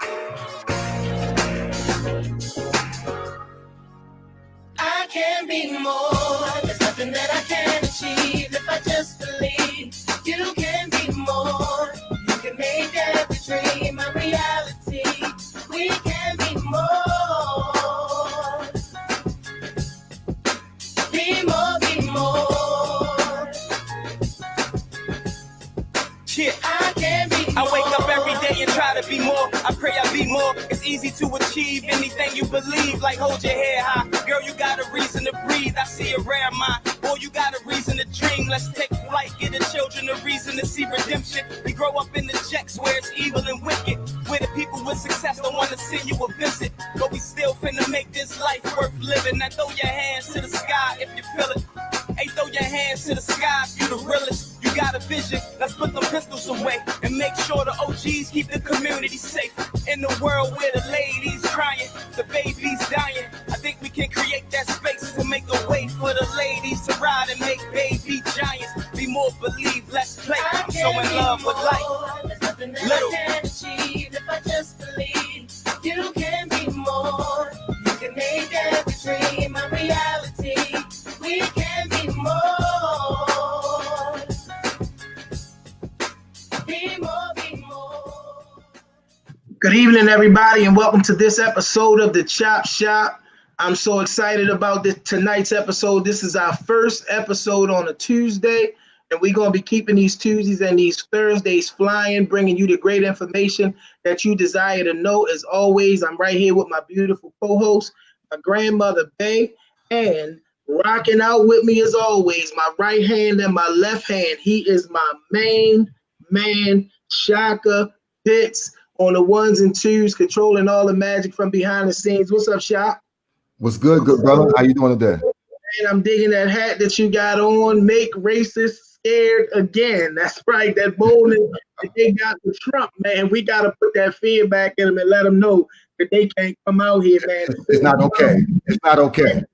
I can be more. There's nothing that I can't achieve if I just believe. You can be more. You can make every dream a reality. We can be more. Be more, be more. Yeah. I can be more. I wake up every day and try to be more. I pray I be more. It's easy to achieve anything you believe. Like hold your head high. Girl, you got a reason to breathe. I see a rare mind. Boy, you got a reason to dream. Let's take flight. Give the children a reason to see redemption. We grow up in the jacks where it's evil and wicked. Where the people with success don't want to send you a visit. But we still finna make this life worth living. Now throw your hands to the sky if you feel it. Hey, throw your hands to the sky if you the realest. You got a vision, let's put them pistols away and make sure the OGs keep the community safe. In the world where the ladies crying, the babies dying, I think we can create that space to make a way for the ladies to ride and make baby giants. Be more, believe, let's play. I'm so in love with life. There's nothing that I can't achieve if I just believe. You can be more. You can make every dream a reality. We can be more. Be more, be more. Good evening, everybody, and welcome to this episode of the Chop Shop. I'm so excited about tonight's episode. This is our first episode on a Tuesday, and we're going to be keeping these Tuesdays and these Thursdays flying, bringing you the great information that you desire to know. As always, I'm right here with my beautiful co-host, my grandmother, Bay, and rocking out with me as always, my right hand and my left hand. He is my main man, Shaka Pitts, on the ones and twos, controlling all the magic from behind the scenes. What's up, Shaq? What's good, good brother? How you doing today? And I'm digging that hat that you got on. Make racists scared again. That's right. That boldness that they got with Trump, man. We got to put that fear back in them and let them know that they can't come out here, man. It's not okay. It's not okay.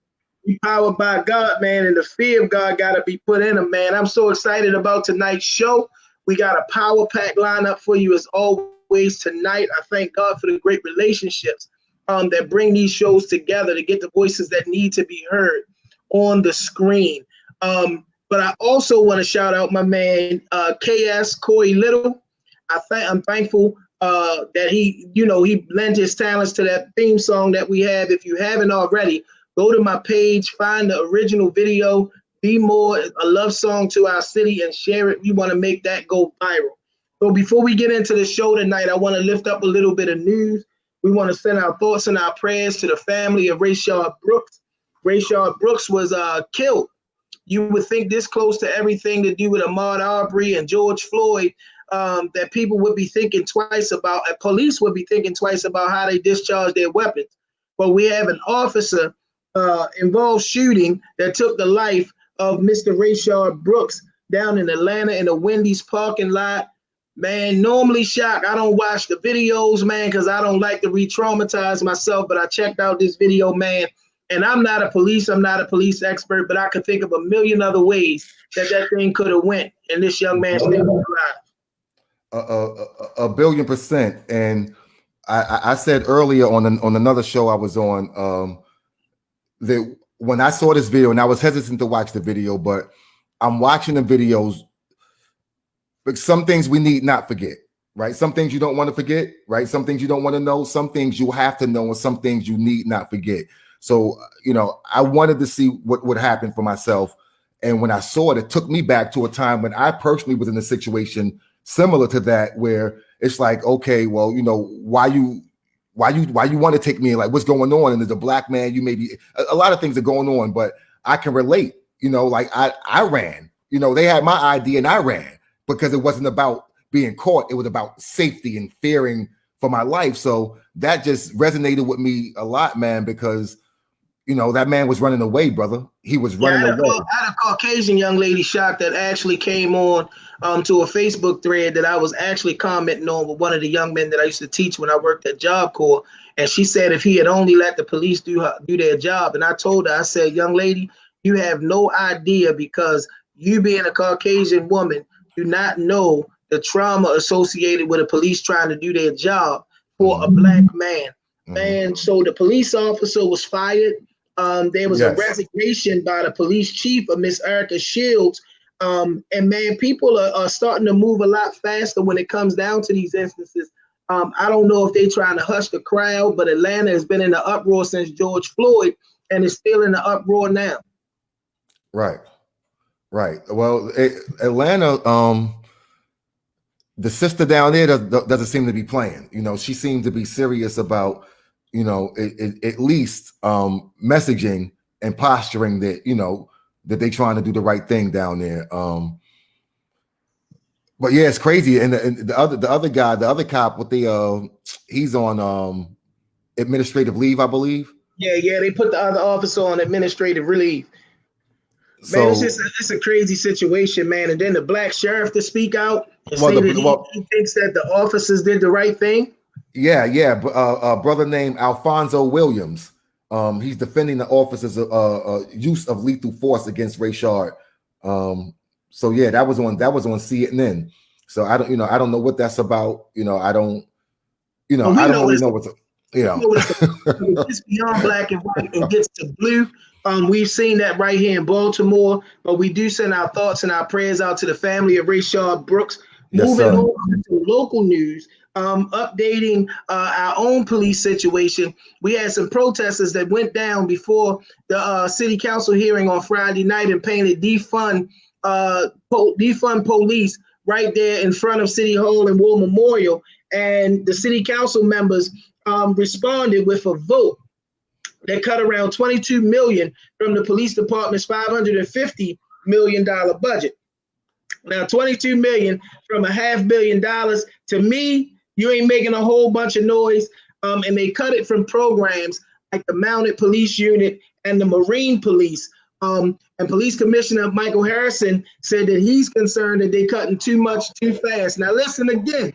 We powered by God, man, and the fear of God got to be put in them, man. I'm so excited about tonight's show. We got a power pack lineup for you as always tonight. I thank God for the great relationships that bring these shows together to get the voices that need to be heard on the screen. But I also want to shout out my man, KS Corey Little. I'm thankful that he lent his talents to that theme song that we have. If you haven't already, go to my page, find the original video, Bmore, a love song to our city, and share it. We want to make that go viral. So before we get into the show tonight, I want to lift up a little bit of news. We want to send our thoughts and our prayers to the family of Rayshard Brooks. Rayshard Brooks was killed. You would think this close to everything to do with Ahmaud Arbery and George Floyd, that people would be thinking twice about, police would be thinking twice about how they discharge their weapons. But we have an officer involved shooting that took the life of Mr. Rayshard Brooks down in Atlanta in a Wendy's parking lot. Man, normally, Shock, I don't watch the videos, man, because I don't like to re-traumatize myself, but I checked out this video, man, and I'm not a police expert, but I could think of a million other ways that thing could have went, and this young man still alive. 1,000,000,000%. And I said earlier on another show I was on that when I saw this video, and I was hesitant to watch the video, but I'm watching the videos. But some things we need not forget, right? Some things you don't want to forget, right? Some things you don't want to know. Some things you have to know, and some things you need not forget. So, I wanted to see what would happen for myself. And when I saw it, it took me back to a time when I personally was in a situation similar to that, where it's like, okay, well, why you want to take me, like, what's going on? And as a black man, you may be, a lot of things are going on, but I can relate, like I ran, they had my ID and I ran because it wasn't about being caught. It was about safety and fearing for my life. So that just resonated with me a lot, man, because, that man was running away, brother. He was running away. I had a Caucasian young lady, Shock, that actually came on to a Facebook thread that I was actually commenting on with one of the young men that I used to teach when I worked at Job Corps. And she said if he had only let the police do their job. And I told her, I said, young lady, you have no idea, because you being a Caucasian woman do not know the trauma associated with the police trying to do their job. for a black man. Mhm. And so the police officer was fired. There was a Yes. resignation by the police chief of Miss Erica Shields. And man, people are starting to move a lot faster when it comes down to these instances. I don't know if they're trying to hush the crowd, but Atlanta has been in the uproar since George Floyd and is still in the uproar now. Right. Well, Atlanta, the sister down there doesn't seem to be playing. You know, she seemed to be serious about, you know, at least messaging and posturing that, you know, that they trying to do the right thing down there. But yeah, it's crazy. And the other guy, the other cop, he's on administrative leave, I believe. Yeah, they put the other officer on administrative relief. Man, So it's a crazy situation, man. And then the black sheriff to speak out and Well, say that he thinks that the officers did the right thing. Yeah. A brother named Alfonso Williams. He's defending the officers' use of lethal force against Rayshard. So yeah, that was on CNN. So I don't know what that's about. I don't really know what's. It's beyond black and white and gets to blue. We've seen that right here in Baltimore, but we do send our thoughts and our prayers out to the family of Rayshard Brooks. Yes, Moving sir. over to local news, updating our own police situation. We had some protesters that went down before the city council hearing on Friday night and painted defund police right there in front of City Hall and War Memorial. And the city council members responded with a vote that cut around $22 million from the police department's $550 million budget. Now, $22 million from $500 million, to me, you ain't making a whole bunch of noise. And they cut it from programs like the Mounted Police Unit and the Marine Police. And Police Commissioner Michael Harrison said that he's concerned that they're cutting too much too fast. Now, listen again,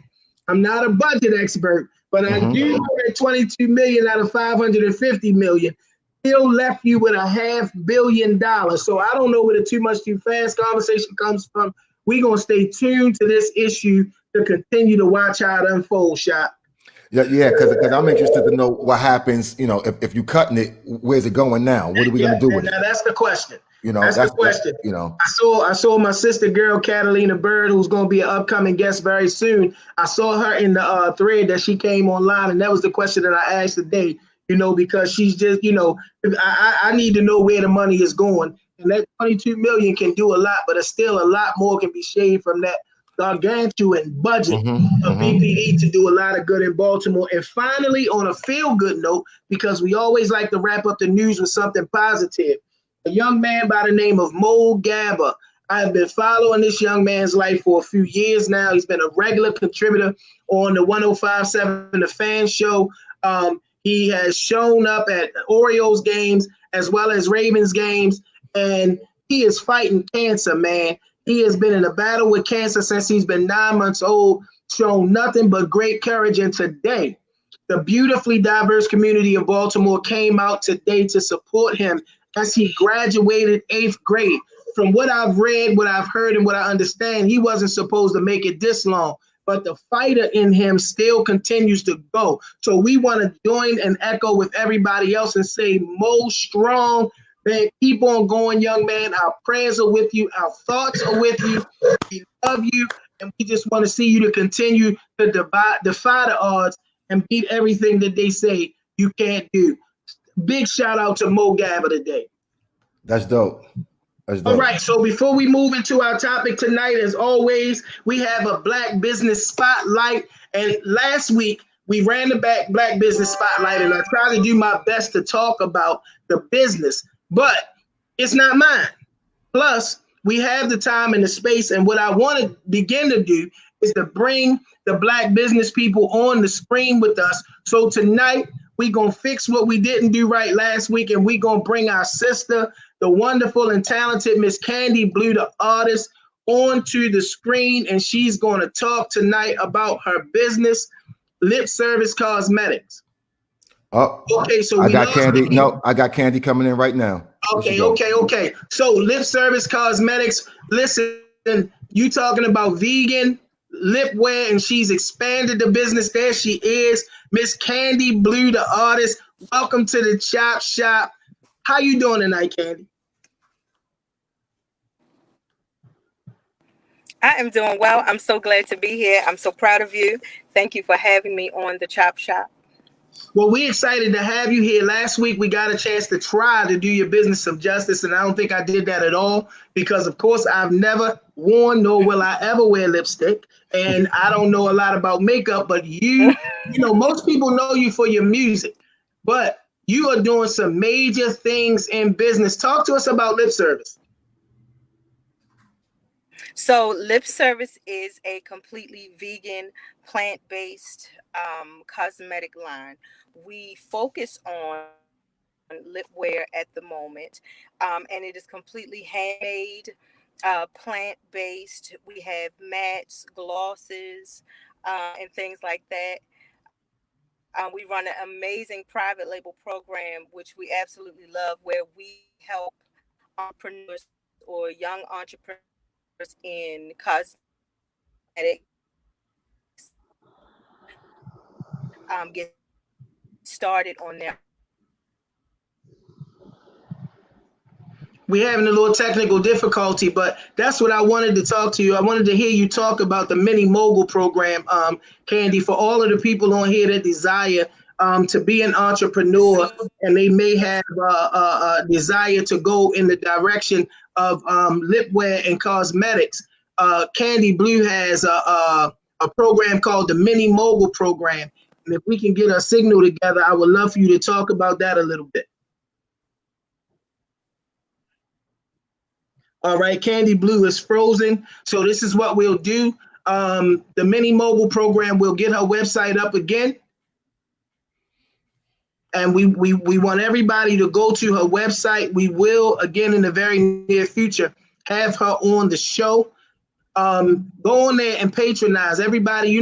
I'm not a budget expert, but I do know that $22 million out of $550 million still left you with $500 million. So I don't know where the too much too fast conversation comes from. We're going to stay tuned to this issue to continue to watch how it unfolds, Shot. Yeah, because I'm interested to know what happens, if you cutting it, where's it going now? What are we going to do with it? Now that's the question. That's the question. I saw my sister girl Catalina Bird, who's going to be an upcoming guest very soon. I saw her in the thread that she came online, and that was the question that I asked today. Because she's just, I need to know where the money is going, and that $22 million can do a lot, but it's still a lot more can be shaved from that gargantuan budget of BPD to do a lot of good in Baltimore. And finally, on a feel-good note, because we always like to wrap up the news with something positive, a young man by the name of Mo Gabba. I have been following this young man's life for a few years now. He's been a regular contributor on the 105.7 The Fan Show. He has shown up at Orioles games as well as Ravens games, and he is fighting cancer, man. He has been in a battle with cancer since he's been 9 months old, shown nothing but great courage. And today, the beautifully diverse community of Baltimore came out today to support him as he graduated 8th grade. From what I've read, what I've heard, and what I understand, he wasn't supposed to make it this long, but the fighter in him still continues to go. So we want to join and echo with everybody else and say, Mo strong. Man, keep on going, young man. Our prayers are with you. Our thoughts are with you. We love you, and we just want to see you to continue to defy the odds and beat everything that they say you can't do. Big shout out to Mo Gabba today. That's dope. All right, so before we move into our topic tonight, as always, we have a Black Business Spotlight. And last week, we ran the Black Business Spotlight, and I tried to do my best to talk about the business, but it's not mine. Plus, we have the time and the space, and what I want to begin to do is to bring the Black business people on the screen with us. So tonight, we're going to fix what we didn't do right last week, and we're going to bring our sister, the wonderful and talented Miss Candy Blue, the artist, onto the screen, and she's going to talk tonight about her business, Lip Service Cosmetics. Oh, okay. So I got Candy. No, I got Candy coming in right now. Okay. So Lip Service Cosmetics. Listen, you talking about vegan, lip wear, and she's expanded the business. There she is, Miss Candy Blue, the artist. Welcome to the Chop Shop. How you doing tonight, Candy? I am doing well. I'm so glad to be here. I'm so proud of you. Thank you for having me on the Chop Shop. Well, we're excited to have you here. Last week, we got a chance to try to do your business some justice, and I don't think I did that at all because, of course, I've never worn nor will I ever wear lipstick, and I don't know a lot about makeup. But most people know you for your music, but you are doing some major things in business. Talk to us about lip service. So, Lip Service is a completely vegan, plant-based cosmetic line. We focus on lip wear at the moment, and it is completely handmade, plant-based. We have mattes, glosses, and things like that. We run an amazing private label program, which we absolutely love, where we help entrepreneurs or young entrepreneurs in cosmetics get started on their We're having a little technical difficulty, but that's what I wanted to talk to you. I wanted to hear you talk about the mini mogul program, Candy, for all of the people on here that desire to be an entrepreneur, so and they may have a desire to go in the direction of lip wear and cosmetics. Candy Blue has a program called the Mini Mogul Program. And if we can get a signal together, I would love for you to talk about that a little bit. All right, Candy Blue is frozen. So this is what we'll do. The Mini Mogul Program will get her website up again. And we want everybody to go to her website. We will, again, in the very near future, have her on the show. Go on there and patronize everybody.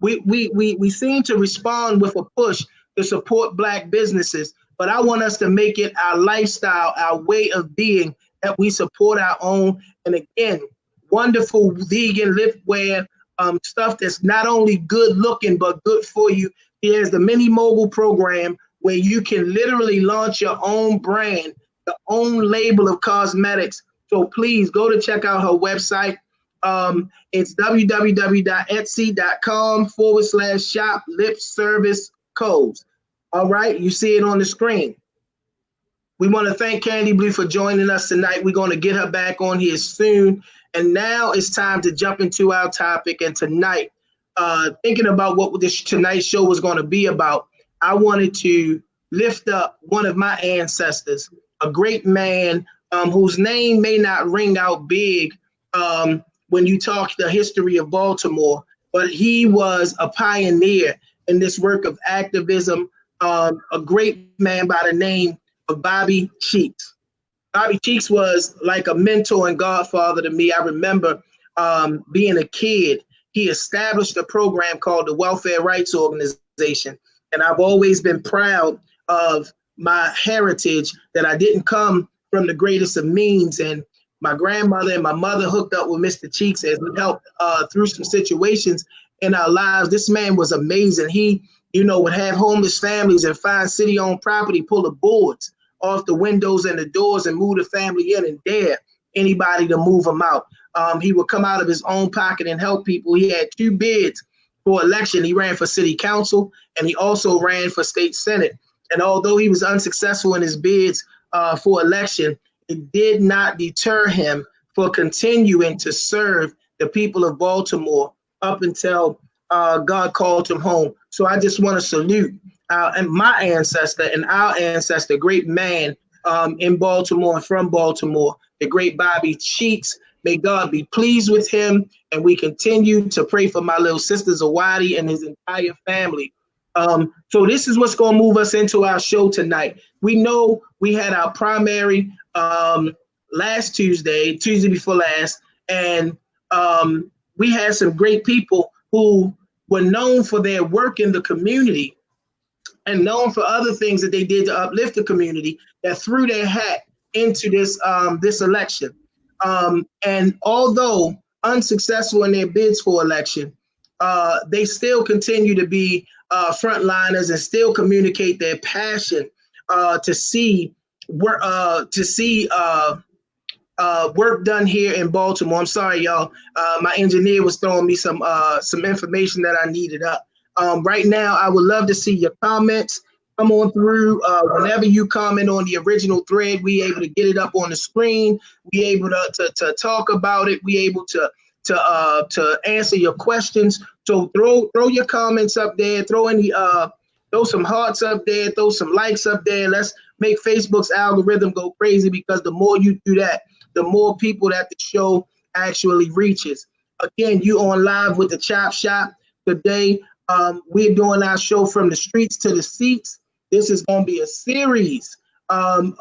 We seem to respond with a push to support Black businesses, but I want us to make it our lifestyle, our way of being, that we support our own. And again, wonderful vegan lip wear, stuff that's not only good looking but good for you. Here's the Mini Mogul Program, where you can literally launch your own brand, your own label of cosmetics. So please go to check out her website. It's www.etsy.com/shop lip service codes. All right, you see it on the screen. We want to thank Candy Blue for joining us tonight. We're going to get her back on here soon. And now it's time to jump into our topic. And tonight, thinking about what this tonight's show was going to be about, I wanted to lift up one of my ancestors, a great man whose name may not ring out big when you talk the history of Baltimore, but he was a pioneer in this work of activism, a great man by the name of Bobby Cheeks. Bobby Cheeks was like a mentor and godfather to me. I remember being a kid, he established a program called the Welfare Rights Organization. And I've always been proud of my heritage, that I didn't come from the greatest of means. And my grandmother and my mother hooked up with Mr. Cheeks as we helped through some situations in our lives. This man was amazing. He, would have homeless families and find city-owned property, pull the boards off the windows and the doors and move the family in and dare anybody to move them out. He would come out of his own pocket and help people. He had 2 bids for election. He ran for city council and he also ran for state senate. And although he was unsuccessful in his bids for election, it did not deter him for continuing to serve the people of Baltimore up until God called him home. So I just want to salute and my ancestor and our ancestor, great man in Baltimore and from Baltimore, the great Bobby Cheeks. May God be pleased with him, and we continue to pray for my little sister Zawadi and his entire family. So this is what's going to move us into our show tonight. We know we had our primary last Tuesday before last, and we had some great people who were known for their work in the community and known for other things that they did to uplift the community, that threw their hat into this election. And although unsuccessful in their bids for election, they still continue to be frontliners and still communicate their passion to see work work done here in Baltimore. I'm sorry, y'all. My engineer was throwing me some information that I needed up. Right now, I would love to see your comments. Come on through. Whenever you comment on the original thread, we able to get it up on the screen. We able to talk about it. We able to answer your questions. So throw your comments up there. Throw some hearts up there. Throw some likes up there. Let's make Facebook's algorithm go crazy, because the more you do that, the more people that the show actually reaches. Again, you on live with the Chop Shop today. We're doing our show from the streets to the seats. This is going to be a series of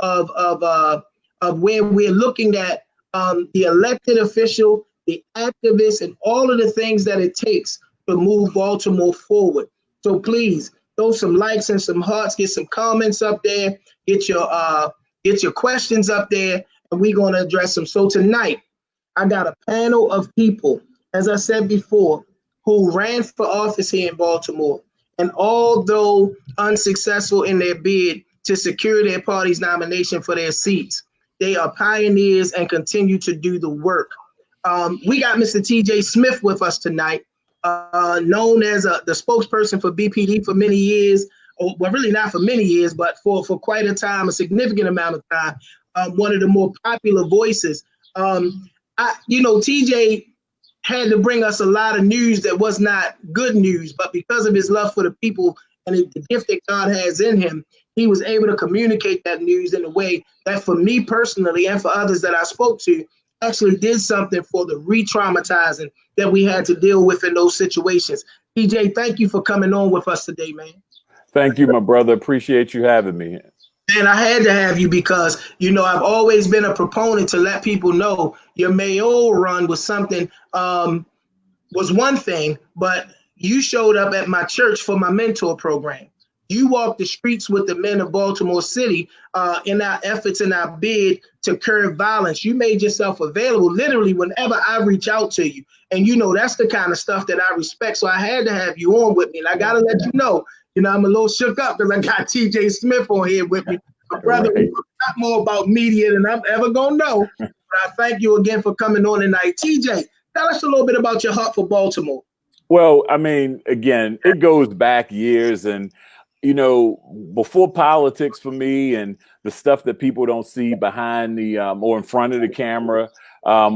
where we're looking at the elected official, the activists, and all of the things that it takes to move Baltimore forward. So please throw some likes and some hearts, get some comments up there, get your questions up there, and we're going to address them. So tonight, I got a panel of people, as I said before, who ran for office here in Baltimore. And although unsuccessful in their bid to secure their party's nomination for their seats, they are pioneers and continue to do the work. We got Mr. TJ Smith with us tonight, known as the spokesperson for BPD for many years. Well, really not for many years, but for quite a time, a significant amount of time. One of the more popular voices. TJ had to bring us a lot of news that was not good news, but because of his love for the people and the gift that God has in him, he was able to communicate that news in a way that, for me personally and for others that I spoke to, actually did something for the re-traumatizing that we had to deal with in those situations. TJ, thank you for coming on with us today, man. Thank you, my brother. Appreciate you having me. And I had to have you because, I've always been a proponent to let people know your mayoral run was something, was one thing, but you showed up at my church for my mentor program. You walked the streets with the men of Baltimore City in our efforts and our bid to curb violence. You made yourself available literally whenever I reach out to you. And, that's the kind of stuff that I respect. So I had to have you on with me. And I got to let you know, I'm a little shook up because I got TJ Smith on here with me. My brother knows a lot more about media than I'm ever going to know. But I thank you again for coming on tonight. TJ, tell us a little bit about your heart for Baltimore. Well, I mean, again, it goes back years. And, before politics for me and the stuff that people don't see behind the or in front of the camera,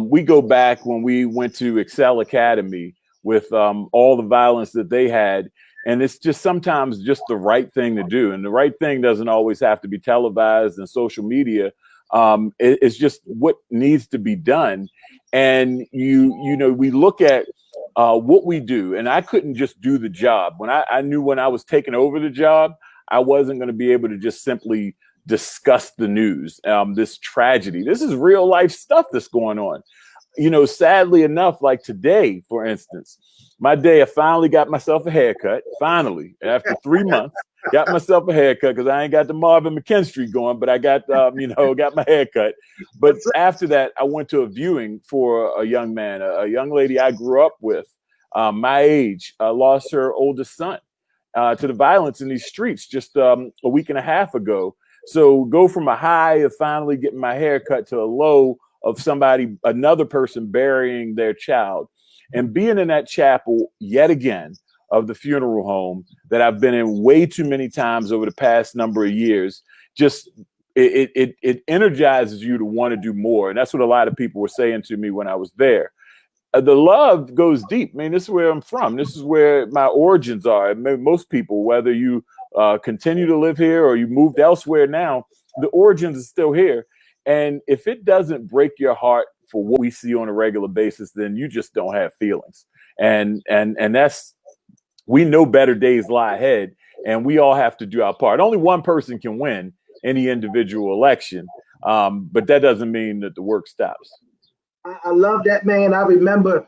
we go back when we went to Excel Academy with all the violence that they had. And it's just sometimes just the right thing to do. And the right thing doesn't always have to be televised and social media. It's just what needs to be done. And, we look at what we do. And I couldn't just do the job. When I knew when I was taking over the job, I wasn't going to be able to just simply discuss the news, this tragedy. This is real life stuff that's going on. Sadly enough, like today, for instance, my day, I finally got myself a haircut. Finally, after 3 months, got myself a haircut because I ain't got the Marvin McKinstry going, but I got, got my haircut. But after that, I went to a viewing for a young man, a young lady I grew up with, my age, lost her oldest son to the violence in these streets just a week and a half ago. So go from a high of finally getting my haircut to a low of another person burying their child, and being in that chapel yet again of the funeral home that I've been in way too many times over the past number of years. Just it energizes you to want to do more. And that's what a lot of people were saying to me when I was there. The love goes deep. I mean, this is where I'm from. This is where my origins are. Most people, whether you continue to live here or you moved elsewhere now, the origins are still here. And if it doesn't break your heart for what we see on a regular basis, then you just don't have feelings. And that's, we know better days lie ahead, and we all have to do our part. Only one person can win any individual election, but that doesn't mean that the work stops. I love that, man. I remember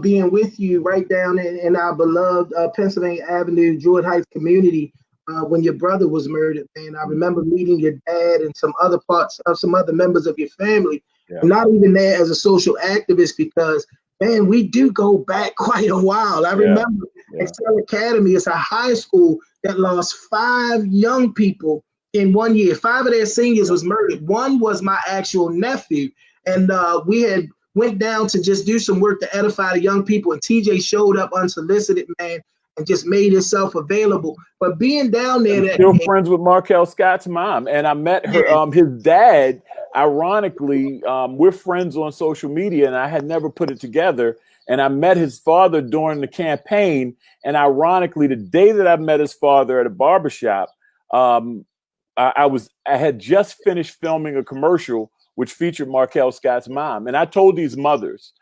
being with you right down in our beloved Pennsylvania Avenue, Druid Heights community when your brother was murdered, man. I remember meeting your dad and some other members of your family. Yeah. Not even there as a social activist, because Man, we do go back quite a while. I remember Excel Academy is a high school that lost 5 young people in 1 year. 5 of their seniors was murdered. One was my actual nephew. And we had went down to just do some work to edify the young people. And TJ showed up unsolicited, man, and just made himself available. But being down there, I'm still friends with Markel Scott's mom, and I met her. His dad. Ironically, we're friends on social media, and I had never put it together. And I met his father during the campaign. And ironically, the day that I met his father at a barbershop, I had just finished filming a commercial which featured Markel Scott's mom. And I told these mothers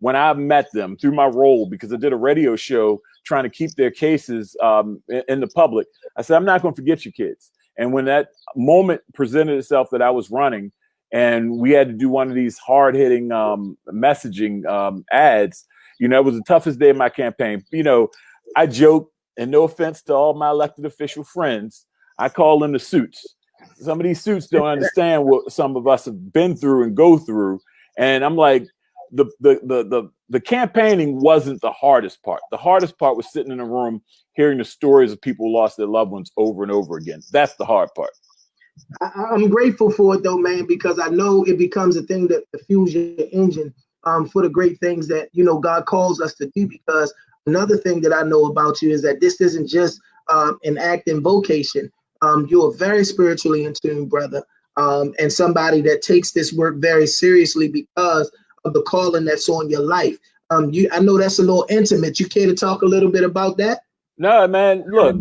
when I met them through my role, because I did a radio show trying to keep their cases in the public, I said, I'm not going to forget you kids. And when that moment presented itself that I was running and we had to do one of these hard-hitting messaging ads, you know, it was the toughest day of my campaign. You know, I joke, and no offense to all my elected official friends, I call them the suits. Some of these suits don't understand what some of us have been through and go through. And I'm like, the campaigning wasn't the hardest part. The hardest part was sitting in a room hearing the stories of people who lost their loved ones over and over again. That's the hard part. I'm grateful for it though, man, because I know it becomes a thing that fuels your engine for the great things that, you know, God calls us to do. Because another thing that I know about you is that this isn't just an acting vocation. You're very spiritually in tune, brother, and somebody that takes this work very seriously because of the calling that's on your life. I know that's a little intimate. You care to talk a little bit about that? No, man, look,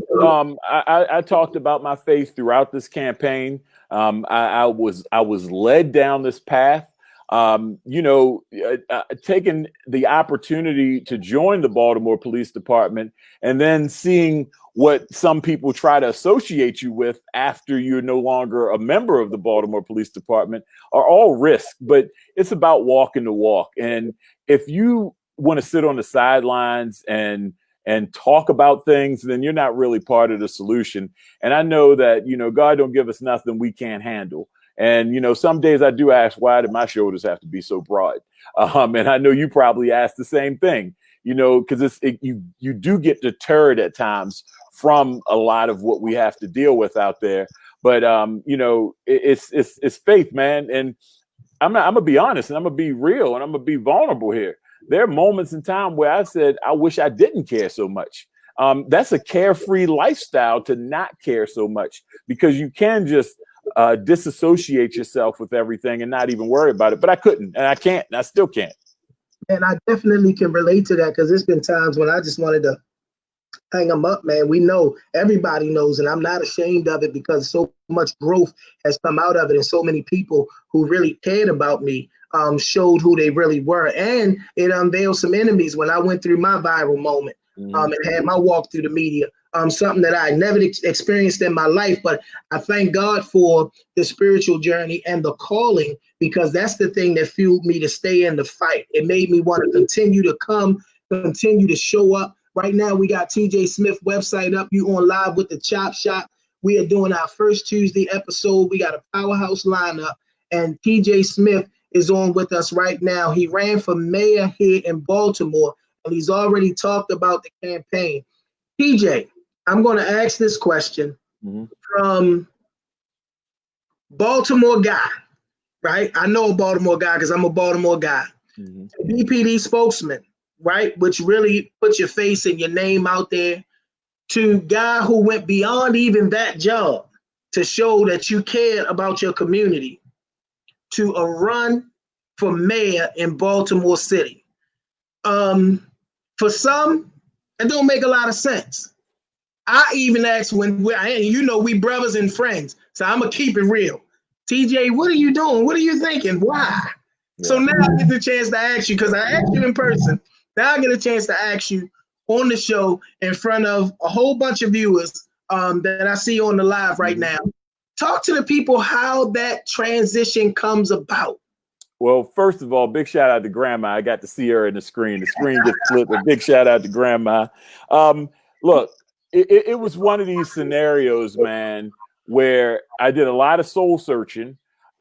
I talked about my faith throughout this campaign. I was led down this path. You know, taking the opportunity to join the Baltimore Police Department and then seeing what some people try to associate you with after you're no longer a member of the Baltimore Police Department are all risk, but it's about walking the walk. And if you want to sit on the sidelines and talk about things, then you're not really part of the solution. And I know that, you know, God don't give us nothing we can't handle. And, you know, some days I do ask, why did my shoulders have to be so broad? And I know you probably ask the same thing, you know, because you do get deterred at times from a lot of what we have to deal with out there. But, you know, it's faith, man. And I'm gonna be honest, and I'm gonna be real, and I'm gonna be vulnerable here. There are moments in time where I said, I wish I didn't care so much. That's a carefree lifestyle, to not care so much, because you can just disassociate yourself with everything and not even worry about it. But I couldn't, and I can't, and I still can't. And I definitely can relate to that, because there's been times when I just wanted to hang them up, man. We know, everybody knows, and I'm not ashamed of it, because so much growth has come out of it, and so many people who really cared about me showed who they really were. And it unveiled some enemies when I went through my viral moment and had my walk through the media. Something that I never experienced in my life, but I thank God for the spiritual journey and the calling, because that's the thing that fueled me to stay in the fight. It made me want to continue to continue to show up. Right now, we got TJ Smith website up. You on live with the Chop Shop. We are doing our first Tuesday episode. We got a powerhouse lineup, and TJ Smith is on with us right now. He ran for mayor here in Baltimore, and he's already talked about the campaign. TJ, I'm going to ask this question from Baltimore guy, right? I know a Baltimore guy because I'm a Baltimore guy. BPD spokesman, right? Which really puts your face and your name out there, to guy who went beyond even that job to show that you cared about your community, to a run for mayor in Baltimore City. For some, it don't make a lot of sense. I even asked we brothers and friends, so I'm gonna keep it real. TJ, what are you doing? What are you thinking? Why? Yeah. So now I get the chance to ask you, because I asked you in person. Now I get a chance to ask you on the show in front of a whole bunch of viewers that I see on the live right now. Talk to the people how that transition comes about. Well, first of all, big shout out to Grandma. I got to see her in the screen. The screen just flipped. A big shout out to Grandma. Look, it was one of these scenarios, man, where I did a lot of soul searching.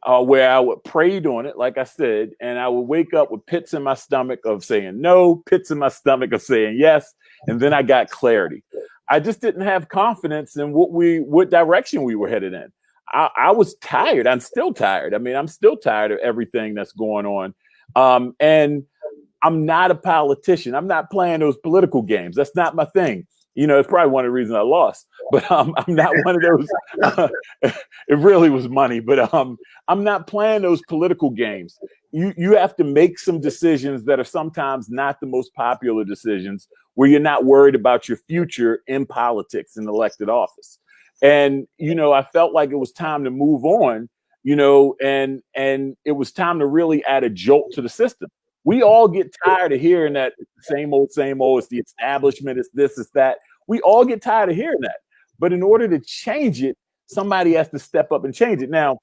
where I would prayed on it, like I said, and I would wake up with pits in my stomach of saying no, pits in my stomach of saying yes, and then I got clarity. I just didn't have confidence in what direction we were headed in. I was tired. I'm still tired. I mean, I'm still tired of everything that's going on. And I'm not a politician. I'm not playing those political games. That's not my thing. You know, it's probably one of the reasons I lost, but I'm not one of those. It really was money, but I'm not playing those political games. You have to make some decisions that are sometimes not the most popular decisions, where you're not worried about your future in politics in elected office. And, you know, I felt like it was time to move on, you know, and it was time to really add a jolt to the system. We all get tired of hearing that same old, it's the establishment, it's this, it's that. We all get tired of hearing that. But in order to change it, somebody has to step up and change it. Now,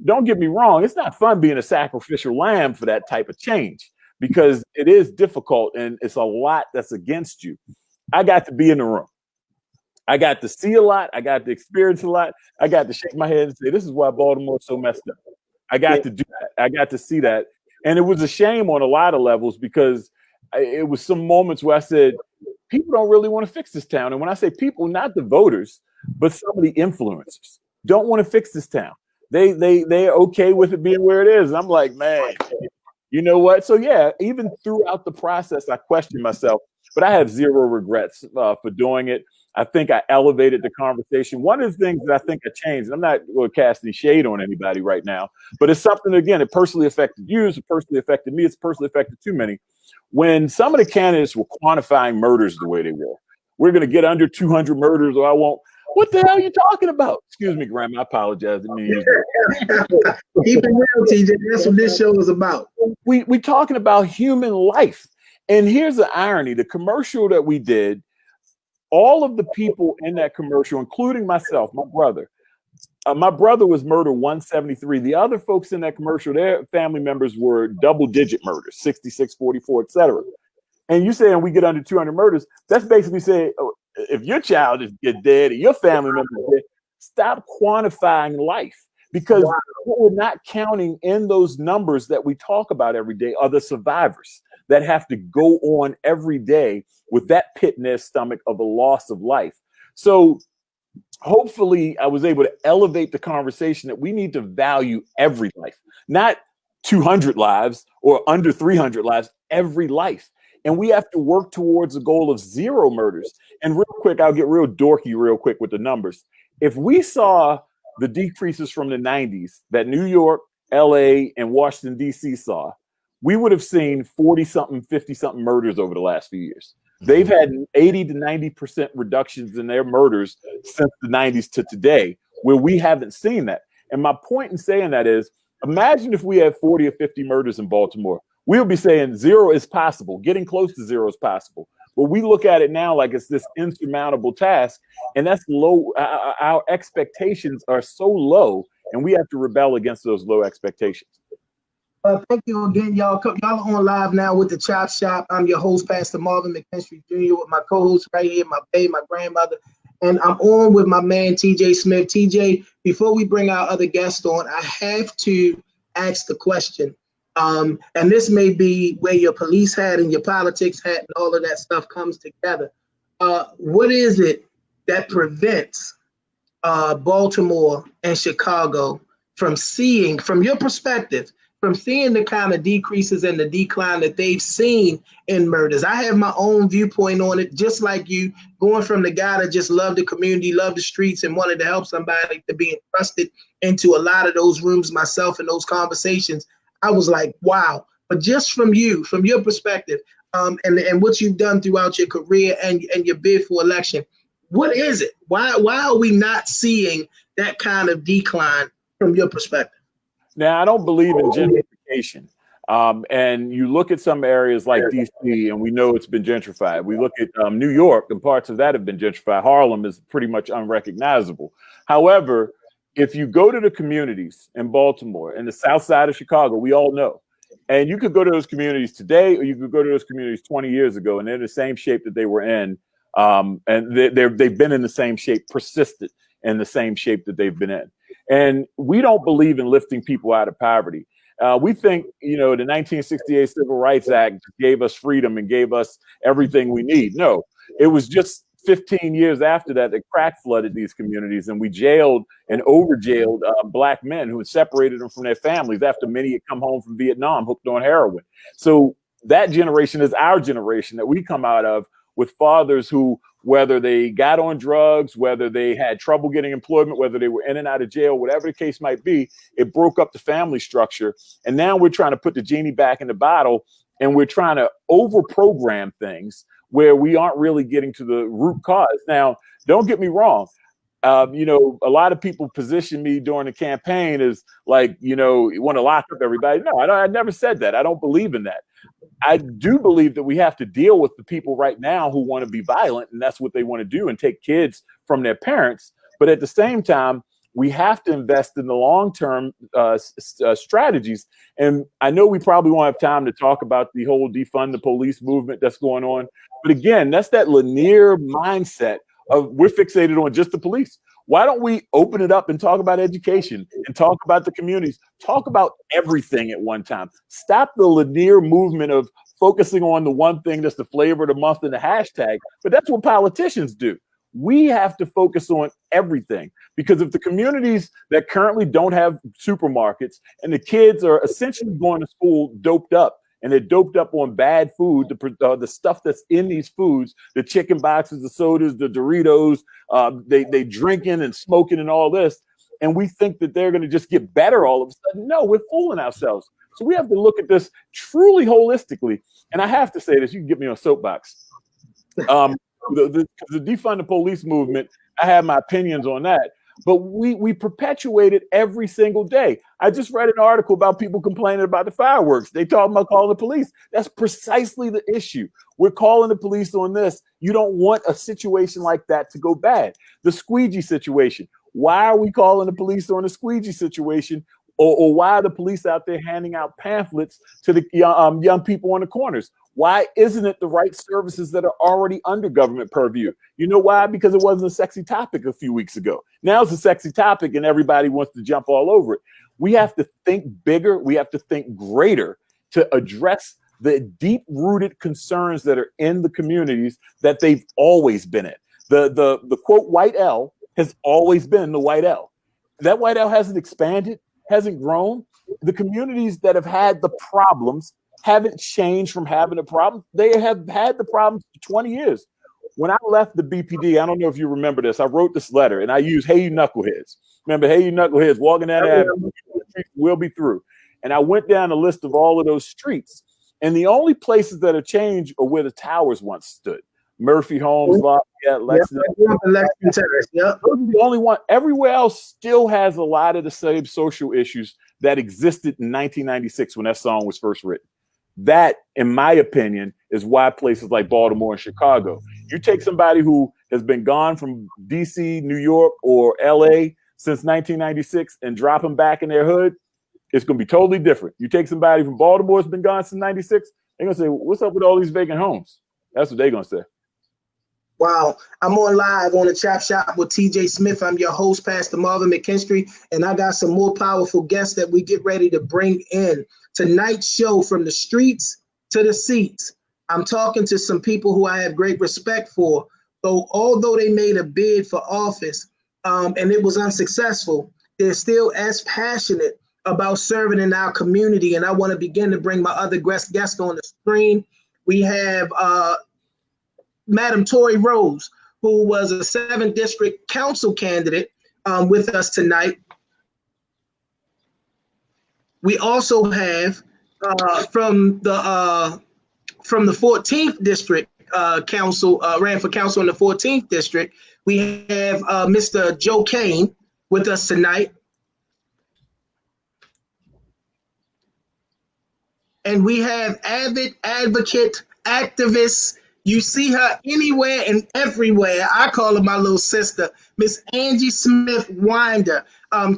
don't get me wrong, it's not fun being a sacrificial lamb for that type of change, because it is difficult and it's a lot that's against you. I got to be in the room. I got to see a lot. I got to experience a lot. I got to shake my head and say, this is why Baltimore's so messed up. I got to do that. I got to see that. And it was a shame on a lot of levels, because it was some moments where I said, people don't really want to fix this town. And when I say people, not the voters, but some of the influencers don't want to fix this town. They're okay with it being where it is. And I'm like, man, you know what? So yeah, even throughout the process, I questioned myself, but I have zero regrets for doing it. I think I elevated the conversation. One of the things that I think I changed, and I'm not going to cast any shade on anybody right now, but it's something, again, it personally affected you, it personally affected me, it's personally affected too many. When some of the candidates were quantifying murders the way they were, we're going to get under 200 murders or I won't. What the hell are you talking about? Excuse me, Grandma, I apologize. I mean, keep it real, TJ. That's what this show is about. We talking about human life. And here's the irony. The commercial that we did, all of the people in that commercial, including myself, my brother was murdered 173. The other folks in that commercial, their family members were double-digit murders, 66, 44, etc. And you saying we get under 200 murders, that's basically saying, oh, if your child is dead or your family member is dead, stop quantifying life. Because what we're not counting in those numbers that we talk about every day are the survivors that have to go on every day with that pit in their stomach of a loss of life. So hopefully I was able to elevate the conversation that we need to value every life, not 200 lives or under 300 lives, every life. And we have to work towards a goal of 0 murders. And real quick, I'll get real dorky real quick with the numbers. If we saw the decreases from the 90s that New York, LA, and Washington, D.C. saw, we would have seen 40-something, 50-something murders over the last few years. They've had 80 to 90% reductions in their murders since the 90s to today, where we haven't seen that. And my point in saying that is, imagine if we had 40 or 50 murders in Baltimore. We'll be saying 0 is possible. Getting close to 0 is possible. But we look at it now like it's this insurmountable task, and that's low. Our expectations are so low, and we have to rebel against those low expectations. Thank you again, y'all. Y'all are on live now with the Chop Shop. I'm your host, Pastor Marvin McKinstry Jr., with my co-host right here, my babe, my grandmother. And I'm on with my man, TJ Smith. TJ, before we bring our other guest on, I have to ask the question. And this may be where your police hat and your politics hat and all of that stuff comes together. What is it that prevents Baltimore and Chicago from seeing, from your perspective, from seeing the kind of decreases and the decline that they've seen in murders? I have my own viewpoint on it, just like you, going from the guy that just loved the community, loved the streets, and wanted to help somebody, to being thrusted into a lot of those rooms myself and those conversations. I was like, wow. But just from you, from your perspective, and what you've done throughout your career and your bid for election, what is it? Why are we not seeing that kind of decline from your perspective? Now, I don't believe in gentrification. And you look at some areas like DC, and we know it's been gentrified. We look at New York, and parts of that have been gentrified. Harlem is pretty much unrecognizable. However, if you go to the communities in Baltimore and the South Side of Chicago, we all know, and you could go to those communities today, or you could go to those communities 20 years ago, and they're the same shape that they were in. And they've been in the same shape, persisted in the same shape that they've been in. And we don't believe in lifting people out of poverty. We think, the 1968 Civil Rights Act gave us freedom and gave us everything we need. No, it was just 15 years after that crack flooded these communities, and we jailed and over-jailed Black men who had separated them from their families after many had come home from Vietnam hooked on heroin. So that generation is our generation that we come out of, with fathers who, whether they got on drugs, whether they had trouble getting employment, whether they were in and out of jail, whatever the case might be, it broke up the family structure. And now we're trying to put the genie back in the bottle, and we're trying to over-program things where we aren't really getting to the root cause. Now, don't get me wrong. A lot of people position me during the campaign as like, you want to lock up everybody. No, I never said that. I don't believe in that. I do believe that we have to deal with the people right now who want to be violent, and that's what they want to do, and take kids from their parents. But at the same time, we have to invest in the long-term strategies. And I know we probably won't have time to talk about the whole defund the police movement that's going on. But again, that's that linear mindset of we're fixated on just the police. Why don't we open it up and talk about education and talk about the communities, talk about everything at one time? Stop the linear movement of focusing on the one thing that's the flavor of the month and the hashtag. But that's what politicians do. We have to focus on everything, because if the communities that currently don't have supermarkets and the kids are essentially going to school doped up, and they're doped up on bad food, the stuff that's in these foods, the chicken boxes, the sodas, the Doritos, they drinking and smoking and all this, and we think that they're going to just get better all of a sudden. No, we're fooling ourselves. So we have to look at this truly holistically. And I have to say this, you can get me on soapbox. The defund the police movement, I have my opinions on that, but we perpetuate it every single day. I just read an article about people complaining about the fireworks. They talking about calling the police. That's precisely the issue. We're calling the police on this. You don't want a situation like that to go bad. The squeegee situation. Why are we calling the police on the squeegee situation? Or why are the police out there handing out pamphlets to the young people on the corners? Why isn't it the right services that are already under government purview? You know why? Because it wasn't a sexy topic a few weeks ago. Now it's a sexy topic and everybody wants to jump all over it. We have to think bigger. We have to think greater to address the deep-rooted concerns that are in the communities that they've always been in. The quote white L has always been the white L. That white L hasn't expanded, hasn't grown. The communities that have had the problems haven't changed from having a problem. They have had the problems for 20 years. When I left the BPD, I don't know if you remember this, I wrote this letter and I used, "Hey, you knuckleheads." Remember, "Hey, you knuckleheads, walking that avenue, we'll be through." And I went down a list of all of those streets. And the only places that have changed are where the towers once stood. Murphy Homes, Lafayette, Lexington. Yep. Those are the only one. Everywhere else still has a lot of the same social issues that existed in 1996 when that song was first written. That, in my opinion, is why places like Baltimore and Chicago, you take somebody who has been gone from DC, New York, or LA since 1996 and drop them back in their hood, it's going to be totally different. You take somebody from Baltimore who's been gone since 96, they're going to say, "What's up with all these vacant homes?" That's what they're going to say. Wow. I'm on live on the Chop Shop with TJ Smith. I'm your host, Pastor Marvin McKinstry, and I got some more powerful guests that we get ready to bring in. Tonight's show, from the streets to the seats. I'm talking to some people who I have great respect for. So although they made a bid for office and it was unsuccessful, they're still as passionate about serving in our community. And I want to begin to bring my other guests on the screen. We have Madam Tory Rose, who was a 7th District Council candidate with us tonight. We also have from the 14th District Council, ran for council in the 14th District. We have Mr. Joe Kane with us tonight. And we have avid advocate, activist. You see her anywhere and everywhere. I call her my little sister, Miss Angie Smith Winder,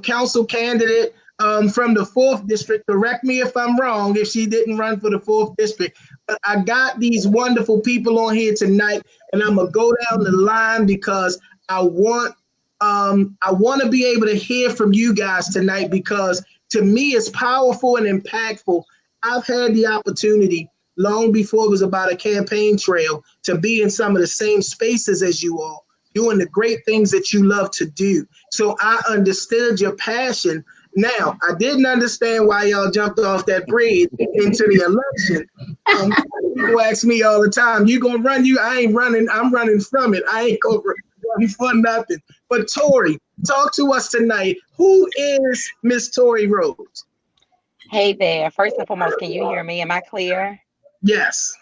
council candidate from the 4th District. Correct me if I'm wrong, if she didn't run for the 4th District. But I got these wonderful people on here tonight, and I'm going to go down the line because I want I want to be able to hear from you guys tonight because to me it's powerful and impactful. I've had the opportunity long before it was about a campaign trail to be in some of the same spaces as you all, doing the great things that you love to do. So I understood your passion. Now, I didn't understand why y'all jumped off that bridge into the election. People ask me all the time, you gonna run? I ain't running. I'm running from it. I ain't gonna run for nothing. But Tori, talk to us tonight. Who is Miss Tori Rose? Hey there. First and foremost, can you hear me? Am I clear? Yes.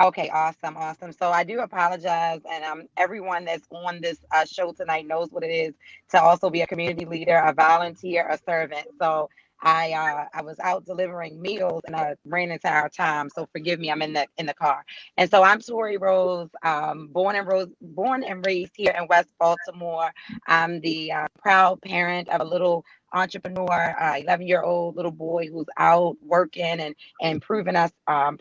Okay, awesome, awesome. So I do apologize, and everyone that's on this show tonight knows what it is to also be a community leader, a volunteer, a servant. So I was out delivering meals and I ran into our time. So forgive me, I'm in the car. And so I'm Tori Rose, born and raised here in West Baltimore. I'm the proud parent of a little entrepreneur, 11-year-old little boy who's out working and proving us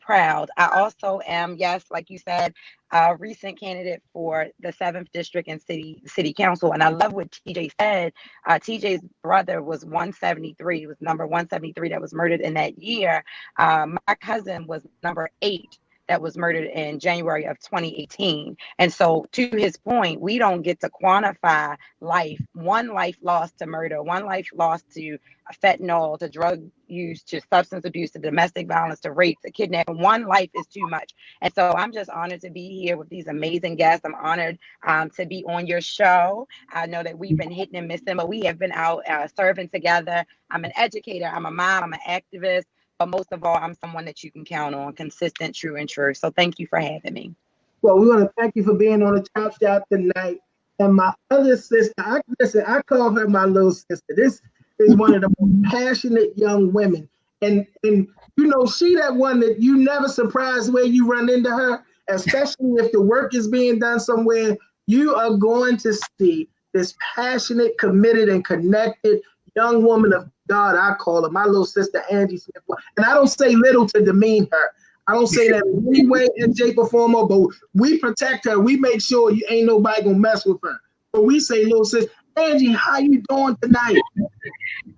proud. I also am, yes, like you said, a recent candidate for the 7th District and City Council. And I love what TJ said. TJ's brother was 173. It was number 173 that was murdered in that year. My cousin was number 8 that was murdered in January of 2018. And so to his point, we don't get to quantify life. One life lost to murder, one life lost to fentanyl, to drug use, to substance abuse, to domestic violence, to rape, to kidnapping. One life is too much. And so I'm just honored to be here with these amazing guests. I'm honored to be on your show. I know that we've been hitting and missing, but we have been out serving together. I'm an educator, I'm a mom, I'm an activist. But most of all, I'm someone that you can count on, consistent, true, and true. So thank you for having me. Well, we want to thank you for being on the Chop Shop tonight. And my other sister, I call her my little sister. This is one of the most passionate young women. And you know, she that one that you never surprised where you run into her, especially if the work is being done somewhere, you are going to see this passionate, committed, and connected young woman of God, I call her, my little sister Angie Smith. And I don't say little to demean her. I don't say that in any way, in shape, or form, but we protect her. We make sure you ain't nobody gonna mess with her. But we say, little sis, Angie, how you doing tonight?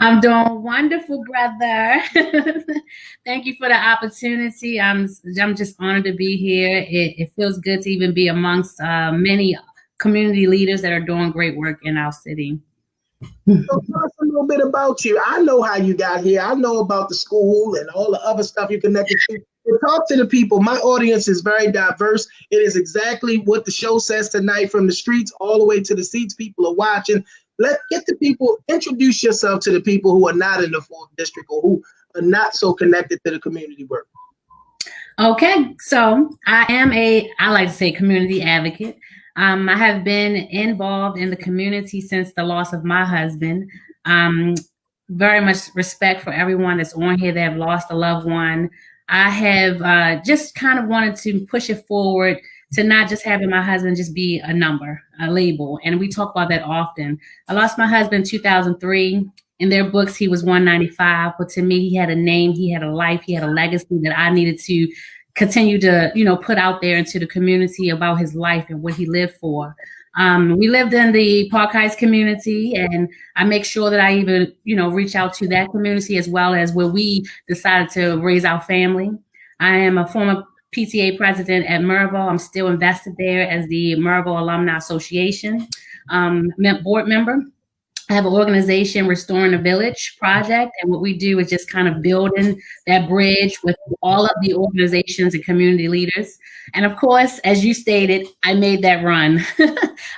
I'm doing wonderful, brother. Thank you for the opportunity. I'm just honored to be here. It feels good to even be amongst many community leaders that are doing great work in our city. So tell us a little bit about you. I know how you got here. I know about the school and all the other stuff you connected to. But talk to the people. My audience is very diverse. It is exactly what the show says tonight, from the streets all the way to the seats people are watching. Get the people, introduce yourself to the people who are not in the 4th District or who are not so connected to the community work. Okay, so I like to say community advocate. I have been involved in the community since the loss of my husband. Very much respect for everyone that's on here that have lost a loved one. I have just kind of wanted to push it forward to not just having my husband just be a number, a label. And we talk about that often. I lost my husband in 2003. In their books, he was 195, but to me, he had a name, he had a life, he had a legacy that I needed to continue to, put out there into the community about his life and what he lived for. We lived in the Park Heights community, and I make sure that I even, reach out to that community as well as where we decided to raise our family. I am a former PTA president at Merville. I'm still invested there as the Merville Alumni Association board member. I have an organization, Restoring the Village Project, and what we do is just kind of building that bridge with all of the organizations and community leaders. And of course, as you stated, I made that run.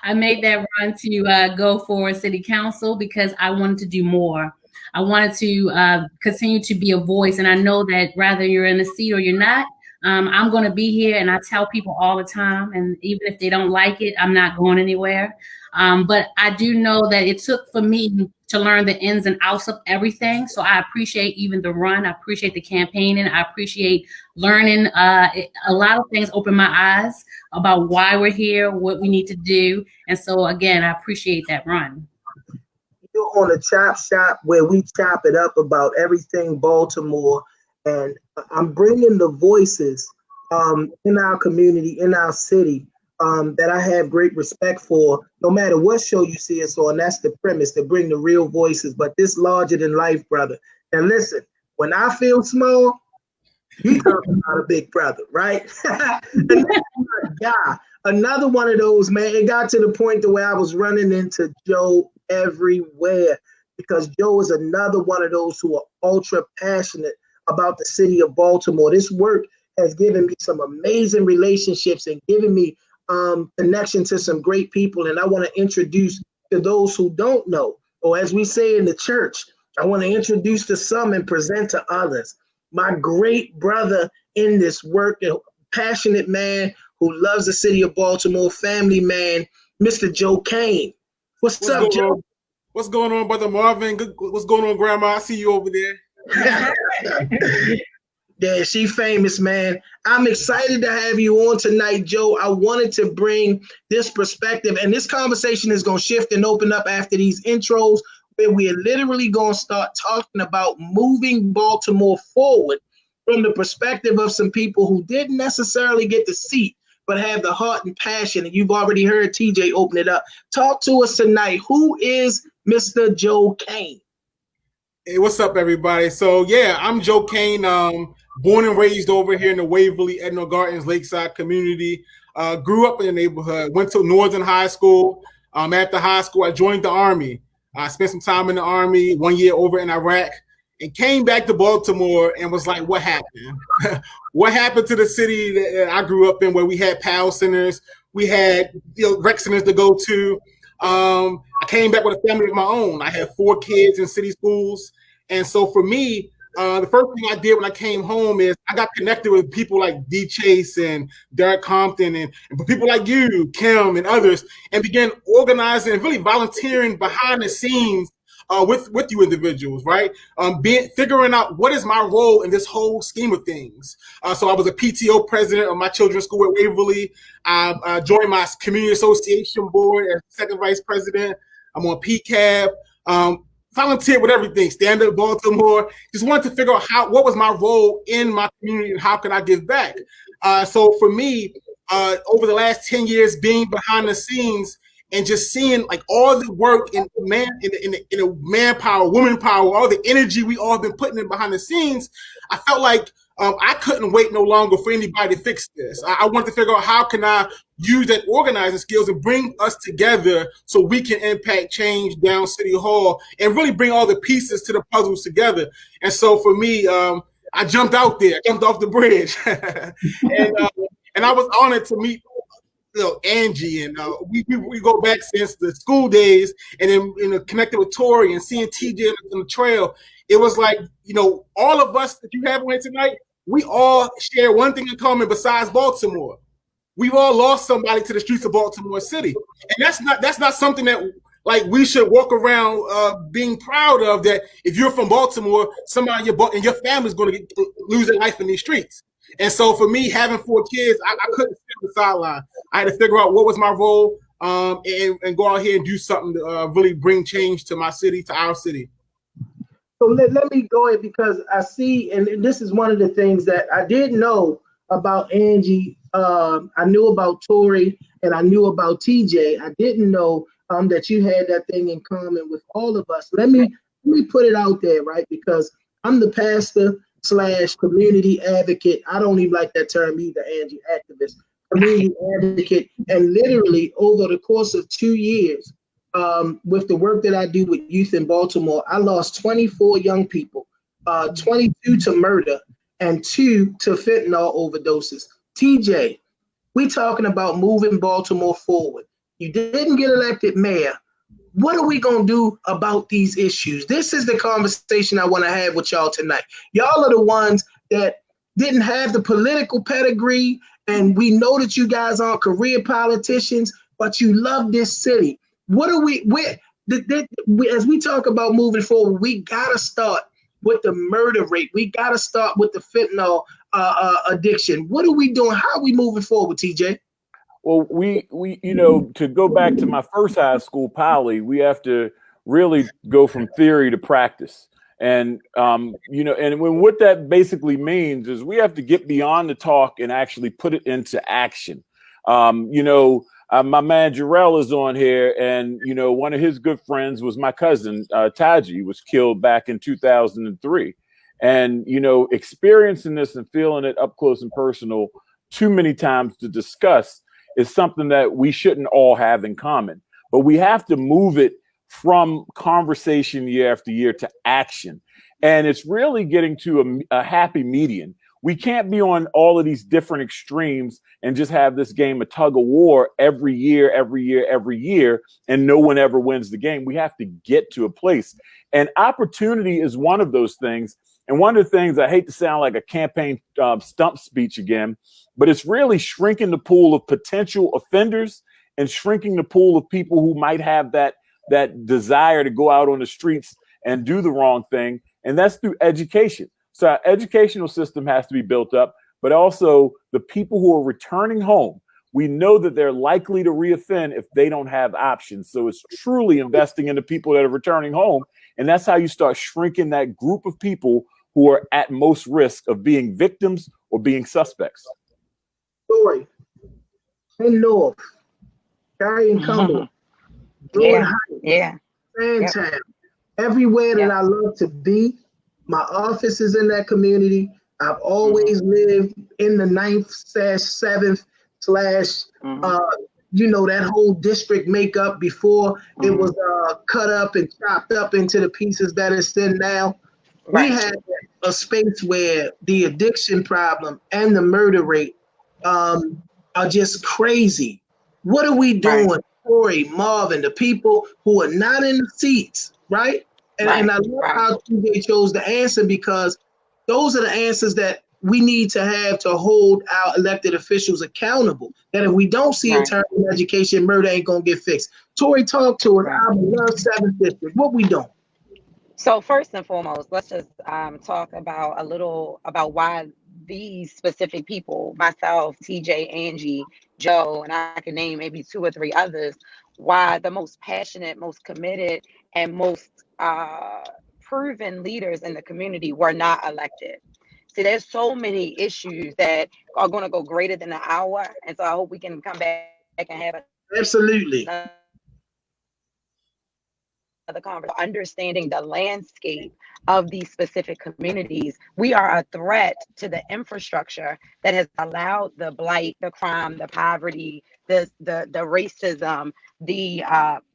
I made that run to go for city council because I wanted to do more. I wanted to continue to be a voice, and I know that whether you're in the seat or you're not, I'm going to be here, and I tell people all the time, and even if they don't like it, I'm not going anywhere. But I do know that it took for me to learn the ins and outs of everything. So I appreciate even the run. I appreciate the campaigning. I appreciate learning. A lot of things open my eyes about why we're here, what we need to do. And so, again, I appreciate that run. You're on a Chop Shop where we chop it up about everything Baltimore. And I'm bringing the voices in our community, in our city, that I have great respect for, no matter what show you see us on. That's the premise, to bring the real voices, but this larger than life, brother. And listen, when I feel small, you talking about a big brother, right? Another one of those, man. It got to the point to where I was running into Joe everywhere, because Joe is another one of those who are ultra passionate about the city of Baltimore. This work has given me some amazing relationships and given me connection to some great people. And I want to introduce to those who don't know, or as we say in the church, I want to introduce to some and present to others. My great brother in this work, a passionate man who loves the city of Baltimore, family man, Mr. Joe Kane. What's up, Joe? On? What's going on, Brother Marvin? What's going on, Grandma? I see you over there. Yeah, she famous, man. I'm excited to have you on tonight, Joe. I wanted to bring this perspective, and this conversation is going to shift and open up after these intros, where we are literally going to start talking about moving Baltimore forward from the perspective of some people who didn't necessarily get the seat, but have the heart and passion. And you've already heard TJ open it up. Talk to us tonight. Who is Mr. Joe Kane? Hey, what's up, everybody? So, yeah, I'm Joe Kane, born and raised over here in the Waverly, Edna Gardens, Lakeside community. Grew up in the neighborhood, went to Northern High School. After high school, I joined the Army. I spent some time in the Army, 1 year over in Iraq, and came back to Baltimore and was like, what happened? What happened to the city that I grew up in, where we had PAL centers, we had rec centers to go to. I came back with a family of my own. I had 4 kids in city schools. And so for me, the first thing I did when I came home is I got connected with people like D. Chase and Derek Compton and people like you, Kim, and others, and began organizing and really volunteering behind the scenes with you individuals, right? Figuring out what is my role in this whole scheme of things. So I was a PTO president of my children's school at Waverly. I joined my community association board as second vice president. I'm on PCAB. Volunteered with everything, Stand Up Baltimore. Just wanted to figure out what was my role in my community and how could I give back. So for me, over the last 10 years, being behind the scenes and just seeing like all the work in the manpower, woman power, all the energy we all been putting in behind the scenes, I felt like I couldn't wait no longer for anybody to fix this. I wanted to figure out how can I use that organizing skills and bring us together so we can impact change down City Hall and really bring all the pieces to the puzzles together. And so for me, I jumped out there, jumped off the bridge, and I was honored to meet Angie, and we go back since the school days, and then connected with Tori and seeing TJ on the trail. It was like, all of us that you have on here tonight, we all share one thing in common besides Baltimore. We've all lost somebody to the streets of Baltimore City. And that's not something that like we should walk around being proud of, that if you're from Baltimore, somebody in your family is going to lose their life in these streets. And so for me, having 4 kids, I couldn't sit on the sideline. I had to figure out what was my role and go out here and do something to really bring change to my city, to our city. So let me go ahead, because I see, and this is one of the things that I did know about Angie. I knew about Tori and I knew about TJ. I didn't know that you had that thing in common with all of us. Let me put it out there, right? Because I'm the pastor / community advocate. I don't even like that term either, Angie, activist, community advocate. And literally over the course of 2 years, with the work that I do with youth in Baltimore, I lost 24 young people, 22 to murder and 2 to fentanyl overdoses. TJ, we talking about moving Baltimore forward. You didn't get elected mayor. What are we going to do about these issues? This is the conversation I want to have with y'all tonight. Y'all are the ones that didn't have the political pedigree, and we know that you guys aren't career politicians, but you love this city. What are as we talk about moving forward, we got to start with the murder rate. We got to start with the fentanyl addiction. What are we doing? How are we moving forward, TJ? Well, we to go back to my first high school, Poly, we have to really go from theory to practice. And, and what that basically means is we have to get beyond the talk and actually put it into action. My man Jarrell is on here, and one of his good friends was my cousin Taji, was killed back in 2003, and experiencing this and feeling it up close and personal too many times to discuss is something that we shouldn't all have in common, but we have to move it from conversation year after year to action, and it's really getting to a happy median. We can't be on all of these different extremes and just have this game of tug of war every year, and no one ever wins the game. We have to get to a place. And opportunity is one of those things. And one of the things, I hate to sound like a campaign stump speech again, but it's really shrinking the pool of potential offenders and shrinking the pool of people who might have that desire to go out on the streets and do the wrong thing. And that's through education. So our educational system has to be built up, but also the people who are returning home, we know that they're likely to reoffend if they don't have options. So it's truly investing in the people that are returning home. And that's how you start shrinking that group of people who are at most risk of being victims or being suspects. Story. In North, Gary and Cumberland, Sandtown, everywhere that I love to be. My office is in that community. I've always lived in the 9th/7th that whole district makeup before it was cut up and chopped up into the pieces that it's in now. We had a space where the addiction problem and the murder rate are just crazy. What are we doing, Corey, Marvin, the people who are not in the seats, right? And I love how TJ chose the answer, because those are the answers that we need to have to hold our elected officials accountable. That if we don't see a turn in education, murder ain't going to get fixed. Tori, talk to us. I love 7th District. What we doing? So first and foremost, let's just talk about a little about why these specific people, myself, TJ, Angie, Joe, and I can name maybe 2 or 3 others, why the most passionate, most committed, and most proven leaders in the community were not elected. See, there's so many issues that are going to go greater than an hour, and so I hope we can come back and have absolutely the conversation, understanding the landscape of these specific communities. We are a threat to the infrastructure that has allowed the blight, the crime, the poverty, the racism, the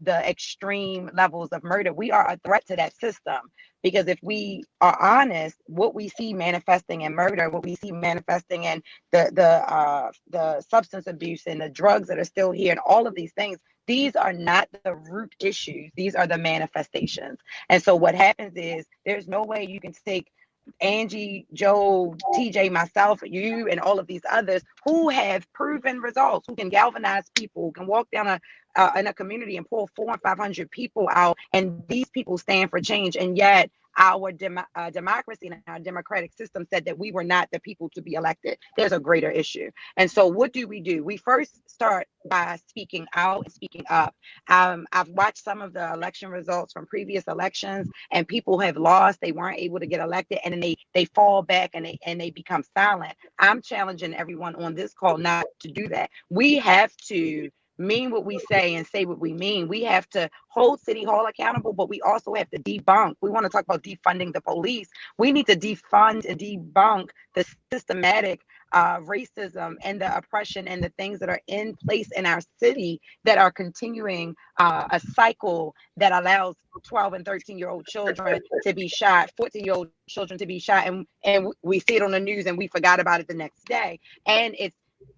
extreme levels of murder. We are a threat to that system, because if we are honest, what we see manifesting in murder, what we see manifesting in the substance abuse and the drugs that are still here, and all of these things, these are not the root issues. These are the manifestations. And so what happens is there's no way you can take Angie, Joe, TJ, myself, you, and all of these others who have proven results, who can galvanize people, who can walk down in a community and pull 400 and 500 people out, and these people stand for change. And yet our democracy and our democratic system said that we were not the people to be elected. There's a greater issue. And so what do? We first start by speaking out and speaking up. I've watched some of the election results from previous elections, and people have lost. They weren't able to get elected, and then they fall back and they become silent. I'm challenging everyone on this call not to do that. We have to mean what we say and say what we mean. We have to hold City Hall accountable, but we also have to debunk. We want to talk about defunding the police. We need to defund and debunk the systematic racism and the oppression and the things that are in place in our city that are continuing a cycle that allows 12 and 13-year-old children to be shot, 14-year-old children to be shot, and we see it on the news and we forgot about it the next day. And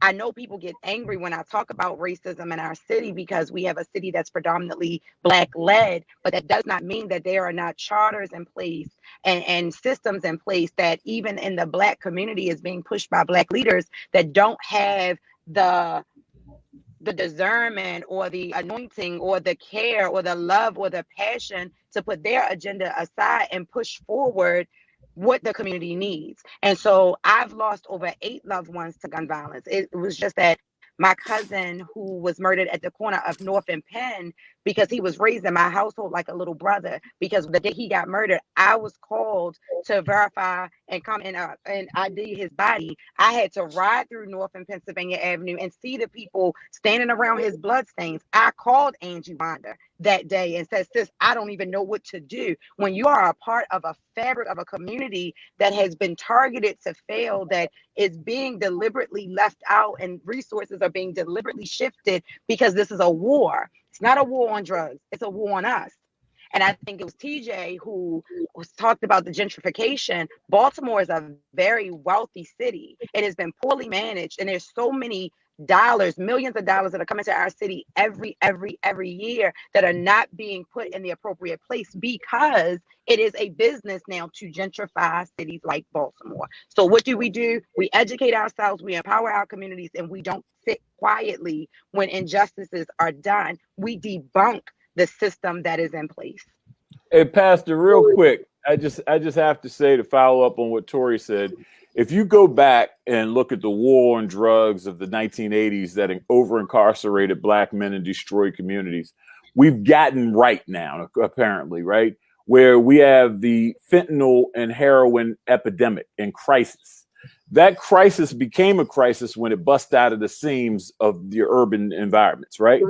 I know people get angry when I talk about racism in our city, because we have a city that's predominantly Black-led, but that does not mean that there are not charters in place and systems in place that even in the Black community is being pushed by Black leaders that don't have the discernment or the anointing or the care or the love or the passion to put their agenda aside and push forward what the community needs. And so I've lost over 8 loved ones to gun violence. It was just that My cousin who was murdered at the corner of North and Penn, because he was raised in my household like a little brother, because the day he got murdered, I was called to verify and come and ID his body. I had to ride through North and Pennsylvania Avenue and see the people standing around his bloodstains. I called Angie Wanda that day and said, sis, I don't even know what to do. When you are a part of a fabric of a community that has been targeted to fail, that is being deliberately left out, and resources are being deliberately shifted because this is a war. It's not a war on drugs. It's a war on us. And I think it was TJ who was talked about the gentrification. Baltimore is a very wealthy city. It has been poorly managed, and there's so many dollars, millions of dollars that are coming to our city every year that are not being put in the appropriate place, because it is a business now to gentrify cities like Baltimore. So what do? We educate ourselves, we empower our communities, and we don't sit quietly when injustices are done. We debunk the system that is in place. Hey, Pastor, real quick, I just have to say, to follow up on what Tori said, if you go back and look at the war on drugs of the 1980s that over-incarcerated Black men and destroyed communities, we've gotten right now, apparently, right? Where we have the fentanyl and heroin epidemic and crisis. That crisis became a crisis when it bust out of the seams of the urban environments, right?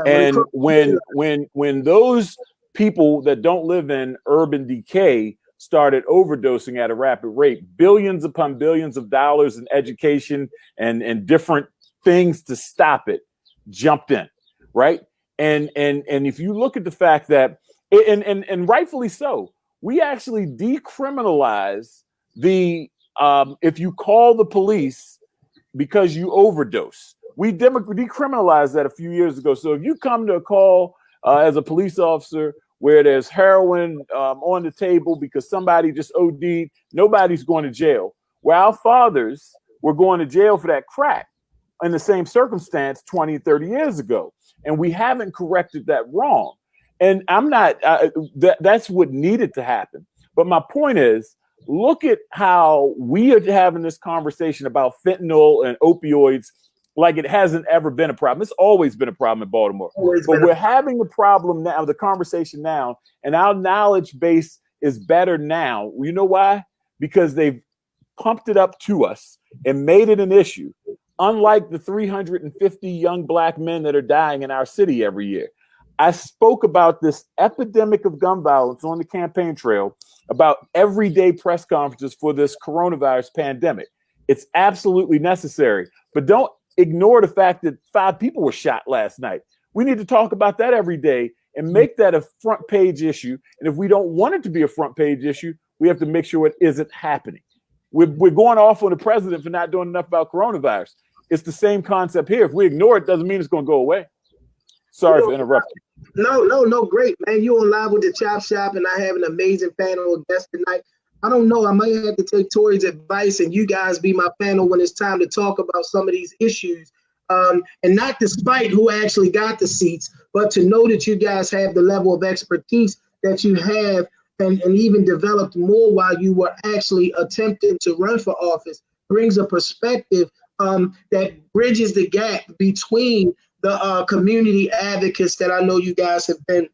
And when those people that don't live in urban decay started overdosing at a rapid rate, billions upon billions of dollars in education and different things to stop it jumped in, right? And if you look at the fact that, and rightfully so, we actually decriminalize the if you call the police because you overdose. We decriminalized that a few years ago. So if you come to a call as a police officer where there's heroin on the table because somebody just OD'd, nobody's going to jail. Where our fathers were going to jail for that crack in the same circumstance 20, 30 years ago. And we haven't corrected that wrong. And I'm not, that's what needed to happen. But my point is, look at how we are having this conversation about fentanyl and opioids like it hasn't ever been a problem. It's always been a problem in Baltimore. But we're having the problem now, the conversation now, and our knowledge base is better now. You know why? Because they've pumped it up to us and made it an issue, unlike the 350 young Black men that are dying in our city every year. I spoke about this epidemic of gun violence on the campaign trail, about everyday press conferences for this coronavirus pandemic. It's absolutely necessary, but don't ignore the fact that 5 people were shot last night. We need to talk about that every day and make that a front page issue. And if we don't want it to be a front page issue, we have to make sure it isn't happening. We're going off on the president for not doing enough about coronavirus. It's the same concept here. If we ignore it, doesn't mean it's going to go away. Sorry for interrupting. No, great, man. You on live with the Chop Shop, and I have an amazing panel of guests tonight. I don't know. I might have to take Tori's advice, and you guys be my panel when it's time to talk about some of these issues. And not despite who actually got the seats, but to know that you guys have the level of expertise that you have, and even developed more while you were actually attempting to run for office, brings a perspective that bridges the gap between the community advocates that I know you guys have been,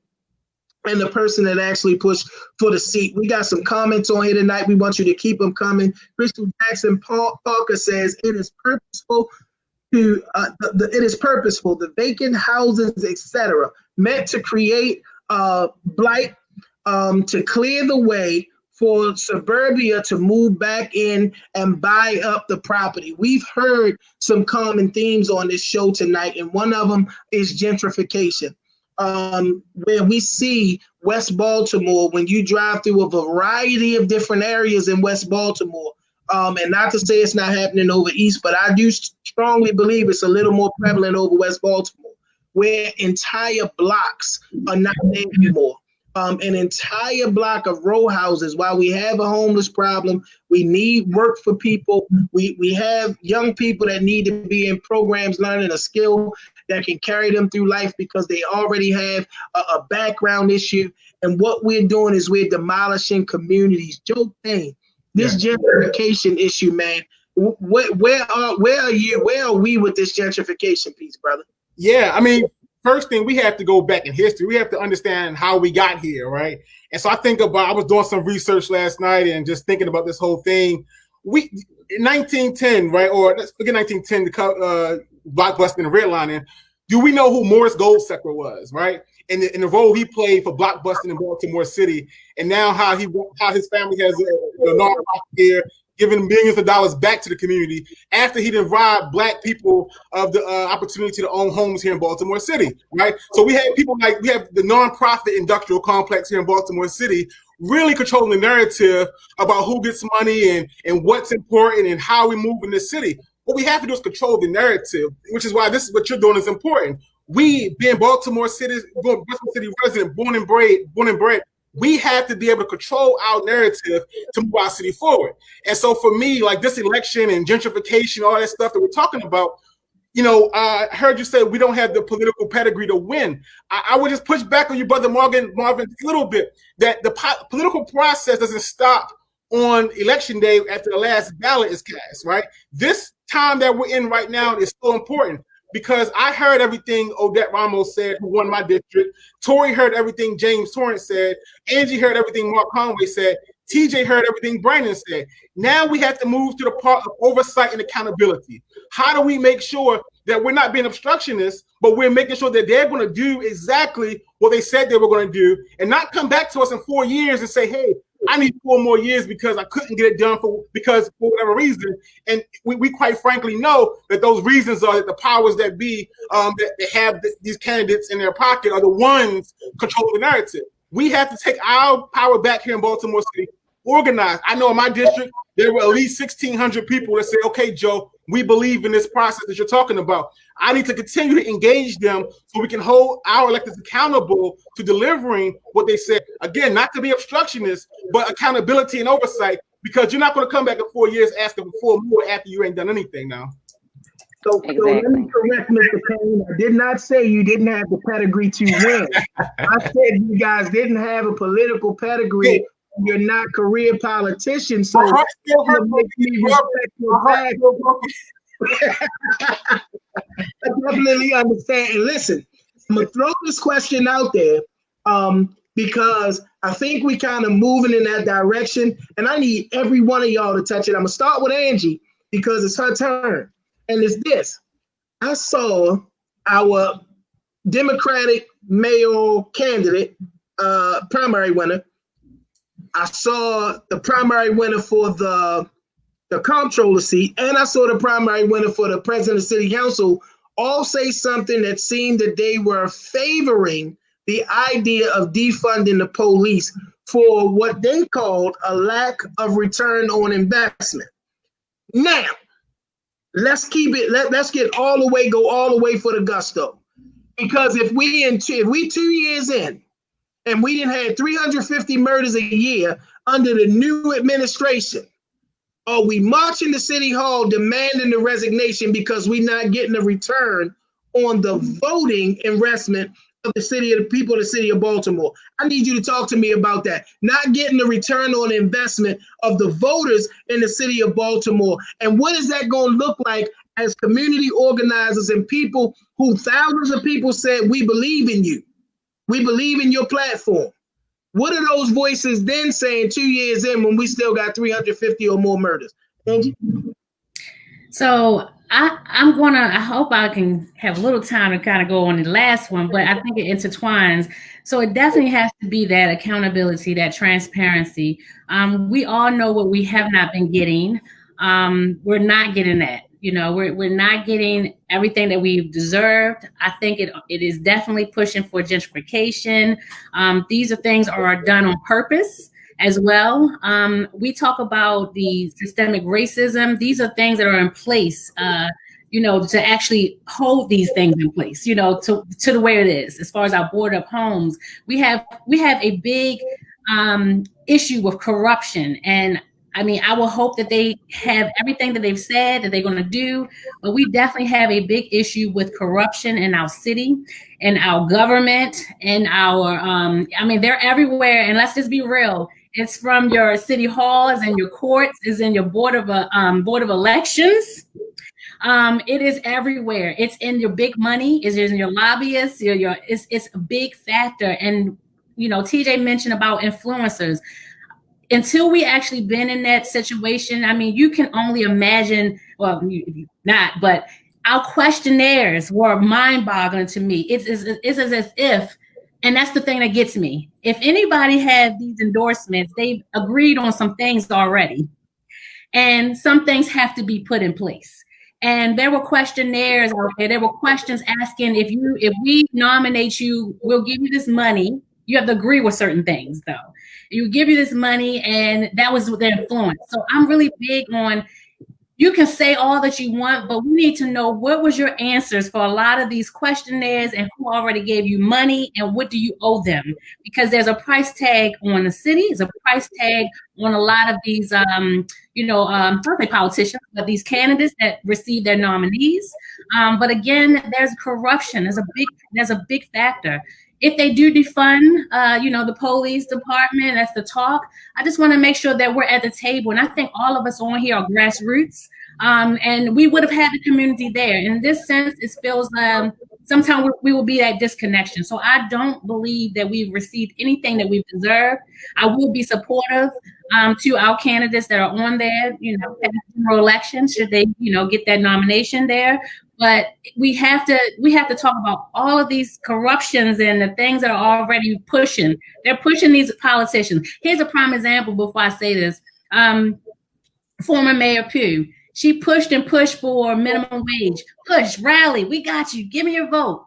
and the person that actually pushed for the seat. We got some comments on here tonight. We want you to keep them coming. Crystal Jackson Parker says it is purposeful to it is purposeful. The vacant houses, etc., meant to create blight, to clear the way for suburbia to move back in and buy up the property. We've heard some common themes on this show tonight, and one of them is gentrification. Where we see West Baltimore, when you drive through a variety of different areas in West Baltimore, and not to say it's not happening over East, but I do strongly believe it's a little more prevalent over West Baltimore, where entire blocks are not there anymore. An entire block of row houses. While we have a homeless problem, we need work for people. We have young people that need to be in programs learning a skill that can carry them through life because they already have a background issue. And what we're doing is we're demolishing communities. Joe Payne, this gentrification issue, man, Where are you? Where are we with this gentrification piece, brother? Yeah, I mean, first thing, we have to go back in history. We have to understand how we got here, right? And so I was doing some research last night and just thinking about this whole thing. We in 1910, right? Or let's forget 1910, the Blockbuster and redlining. Do we know who Morris Goldsecker was, right? And the role he played for Blockbuster in Baltimore City, and now how his family has a nonprofit here, giving millions of dollars back to the community after he done robbed Black people of the opportunity to own homes here in Baltimore City, right? So we have people like, we have the nonprofit industrial complex here in Baltimore City really controlling the narrative about who gets money and what's important and how we move in this city. What we have to do is control the narrative, which is why this is what you're doing is important. We, being Baltimore City resident, born and bred, we have to be able to control our narrative to move our city forward. And so for me, like this election and gentrification, all that stuff that we're talking about, you know, I heard you say we don't have the political pedigree to win. I would just push back on you, brother Marvin, a little bit, that the political process doesn't stop on election day after the last ballot is cast, right? This time that we're in right now is so important. Because I heard everything Odette Ramos said, who won my district. Tory heard everything James Torrance said. Angie heard everything Mark Conway said. TJ heard everything Brandon said. Now we have to move to the part of oversight and accountability. How do we make sure that we're not being obstructionists, but we're making sure that they're going to do exactly what they said they were going to do and not come back to us in 4 years and say, hey, I need 4 more years because I couldn't get it done for whatever reason. And we quite frankly know that those reasons are that the powers that be that have these candidates in their pocket are the ones controlling the narrative. We have to take our power back here in Baltimore City, organize. I know in my district, there were at least 1,600 people that say, okay, Joe, we believe in this process that you're talking about. I need to continue to engage them so we can hold our electeds accountable to delivering what they said. Again, not to be obstructionist, but accountability and oversight, because you're not going to come back in 4 years asking for 4 more after you ain't done anything now. So let me correct Mr. Payne. I did not say you didn't have the pedigree to win. I said you guys didn't have a political pedigree. You're not career politicians, so it makes me respect your fact. I definitely understand. And listen, I'm gonna throw this question out there because I think we kind of moving in that direction, and I need every one of y'all to touch it. I'm gonna start with Angie because it's her turn, and it's this. I saw our Democratic mayoral candidate, primary winner. I saw the primary winner for the comptroller seat, and I saw the primary winner for the president of city council all say something that seemed that they were favoring the idea of defunding the police for what they called a lack of return on investment. Now, let's keep it, let's get go all the way for the gusto. Because if we 2 years in, and we didn't have 350 murders a year under the new administration, are we marching to City Hall demanding the resignation because we're not getting a return on the voting investment of the people of the city of Baltimore? I need you to talk to me about that. Not getting the return on investment of the voters in the city of Baltimore. And what is that going to look like as community organizers and people who thousands of people said, we believe in you. We believe in your platform. What are those voices then saying 2 years in when we still got 350 or more murders? Angie? So I hope I can have a little time to kind of go on the last one, but I think it intertwines. So it definitely has to be that accountability, that transparency. We all know what we have not been getting. We're not getting that. You know, we're not getting everything that we've deserved. I think it is definitely pushing for gentrification. These are things are done on purpose as well. We talk about the systemic racism. These are things that are in place, to actually hold these things in place, to the way it is. As far as our board up homes, we have a big issue with corruption. And I mean, I will hope that they have everything that they've said that they're going to do, but we definitely have a big issue with corruption in our city and our government and our, they're everywhere. And let's just be real. It's from your city halls and your courts. It's in your board of elections. It is everywhere. It's in your big money. It's in your lobbyists. It's a big factor. And TJ mentioned about influencers. Until we actually been in that situation, I mean, you can only imagine. Well, not, but our questionnaires were mind-boggling to me. It's as if, and that's the thing that gets me. If anybody had these endorsements, they've agreed on some things already, and some things have to be put in place. And there were questionnaires out there. There were questions asking if we nominate you, we'll give you this money. You have to agree with certain things, though. You give you this money, and that was their influence. So I'm really big on, you can say all that you want, but we need to know what was your answers for a lot of these questionnaires and who already gave you money and what do you owe them? Because there's a price tag on the city, there's a price tag on a lot of these, not say politicians, but these candidates that receive their nominees. But again, there's corruption. There's a big factor. If they do defund, the police department, that's the talk. I just want to make sure that we're at the table. And I think all of us on here are grassroots. And we would have had the community there. In this sense, it feels sometimes we will be at disconnection. So I don't believe that we've received anything that we've deserved. I will be supportive to our candidates that are on there, general election, should they, get that nomination there. But we have to talk about all of these corruptions and the things that are already pushing. They're pushing these politicians. Here's a prime example before I say this. Former Mayor Pugh, she pushed and pushed for minimum wage. Push, rally, we got you. Give me your vote.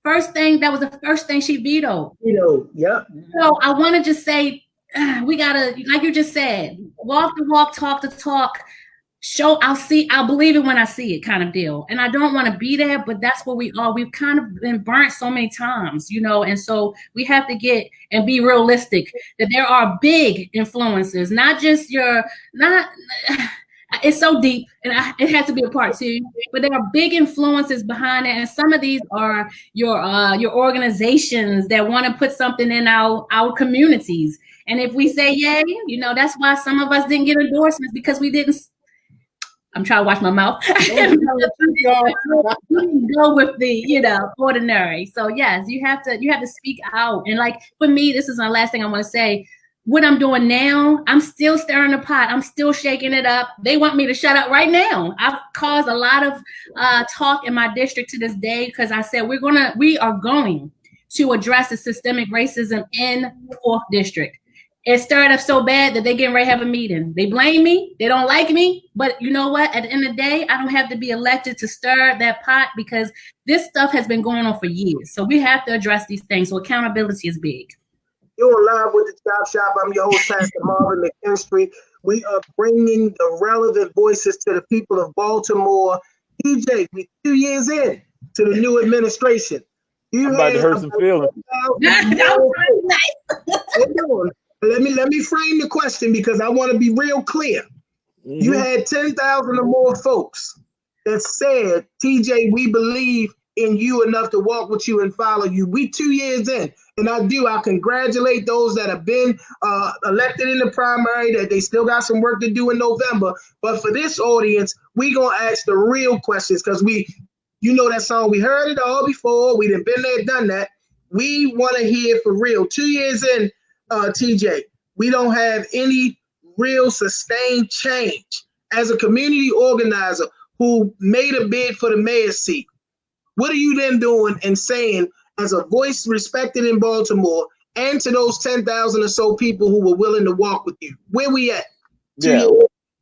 That was the first thing she vetoed. Yeah. So I want to just say, we gotta, like you just said, walk the walk, talk the talk. I'll believe it when I see it, kind of deal. And I don't want to be there, but that's what we are. We've kind of been burnt so many times, and so we have to get and be realistic that there are big influences, not just it's so deep, and it has to be a part two, but there are big influences behind it. And some of these are your organizations that want to put something in our communities. And if we say yay, that's why some of us didn't get endorsements, because we didn't. I'm trying to watch my mouth. Go with the, ordinary. So yes, you have to speak out. And like for me, this is my last thing I want to say. What I'm doing now, I'm still stirring the pot. I'm still shaking it up. They want me to shut up right now. I've caused a lot of talk in my district to this day, because I said we are going to address the systemic racism in the 4th district. It stirred up so bad that they getting ready to have a meeting. They blame me. They don't like me. But you know what? At the end of the day, I don't have to be elected to stir that pot, because this stuff has been going on for years. So we have to address these things. So accountability is big. You're live with the Chop Shop. I'm your host, Pastor Marvin McKinstry. We are bringing the relevant voices to the people of Baltimore. TJ, we're 2 years in to the new administration. I'm about to hurt some feelings. Let me frame the question, because I want to be real clear. Mm-hmm. You had 10,000 or more folks that said, TJ, we believe in you enough to walk with you and follow you. We 2 years in, and I congratulate those that have been elected in the primary, that they still got some work to do in November. But for this audience, we gonna ask the real questions, because that song, we heard it all before. We done been there, done that. We want to hear for real. 2 years in, TJ, we don't have any real sustained change. As a community organizer who made a bid for the mayor's seat, what are you then doing and saying as a voice respected in Baltimore, and to those 10,000 or so people who were willing to walk with you? Where we at? Yeah.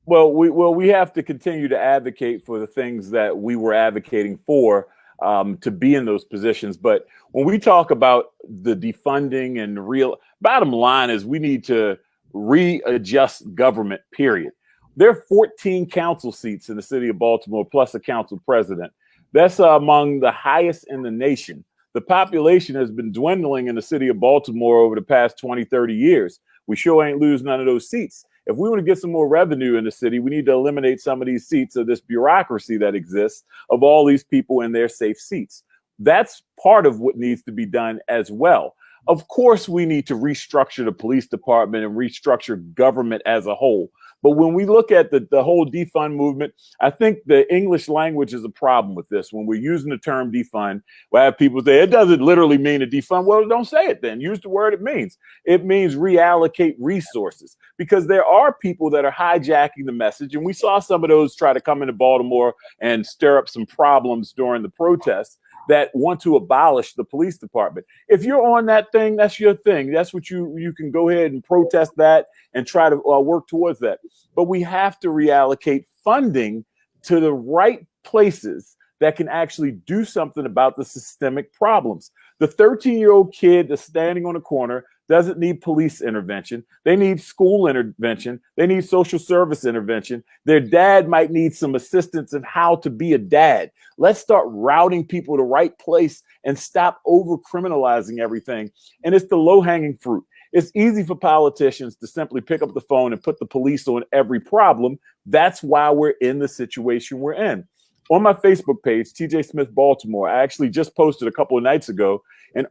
Well, we have to continue to advocate for the things that we were advocating for, to be in those positions. But when we talk about the defunding and real bottom line is, we need to readjust government, period. There are 14 council seats in the city of Baltimore, plus a council president. That's among the highest in the nation. The population has been dwindling in the city of Baltimore over the past 20, 30 years. We sure ain't lose none of those seats. If we want to get some more revenue in the city, we need to eliminate some of these seats of this bureaucracy that exists, of all these people in their safe seats. That's part of what needs to be done as well. Of course, we need to restructure the police department and restructure government as a whole. But when we look at the whole defund movement, I think the English language is a problem with this. When we're using the term defund, we have people say it doesn't literally mean a defund. Well, don't say it then. Use the word it means. It means reallocate resources, because there are people that are hijacking the message. And we saw some of those try to come into Baltimore and stir up some problems during the protests that want to abolish the police department. If you're on that thing, that's your thing. That's what you can go ahead and protest that and try to work towards that. But we have to reallocate funding to the right places that can actually do something about the systemic problems. The 13-year-old kid that's standing on a corner doesn't need police intervention. They need school intervention. They need social service intervention. Their dad might need some assistance in how to be a dad. Let's start routing people to the right place and stop over criminalizing everything. And it's the low-hanging fruit. It's easy for politicians to simply pick up the phone and put the police on every problem. That's why we're in the situation we're in. On my Facebook page, TJ Smith Baltimore, I actually just posted a couple of nights ago an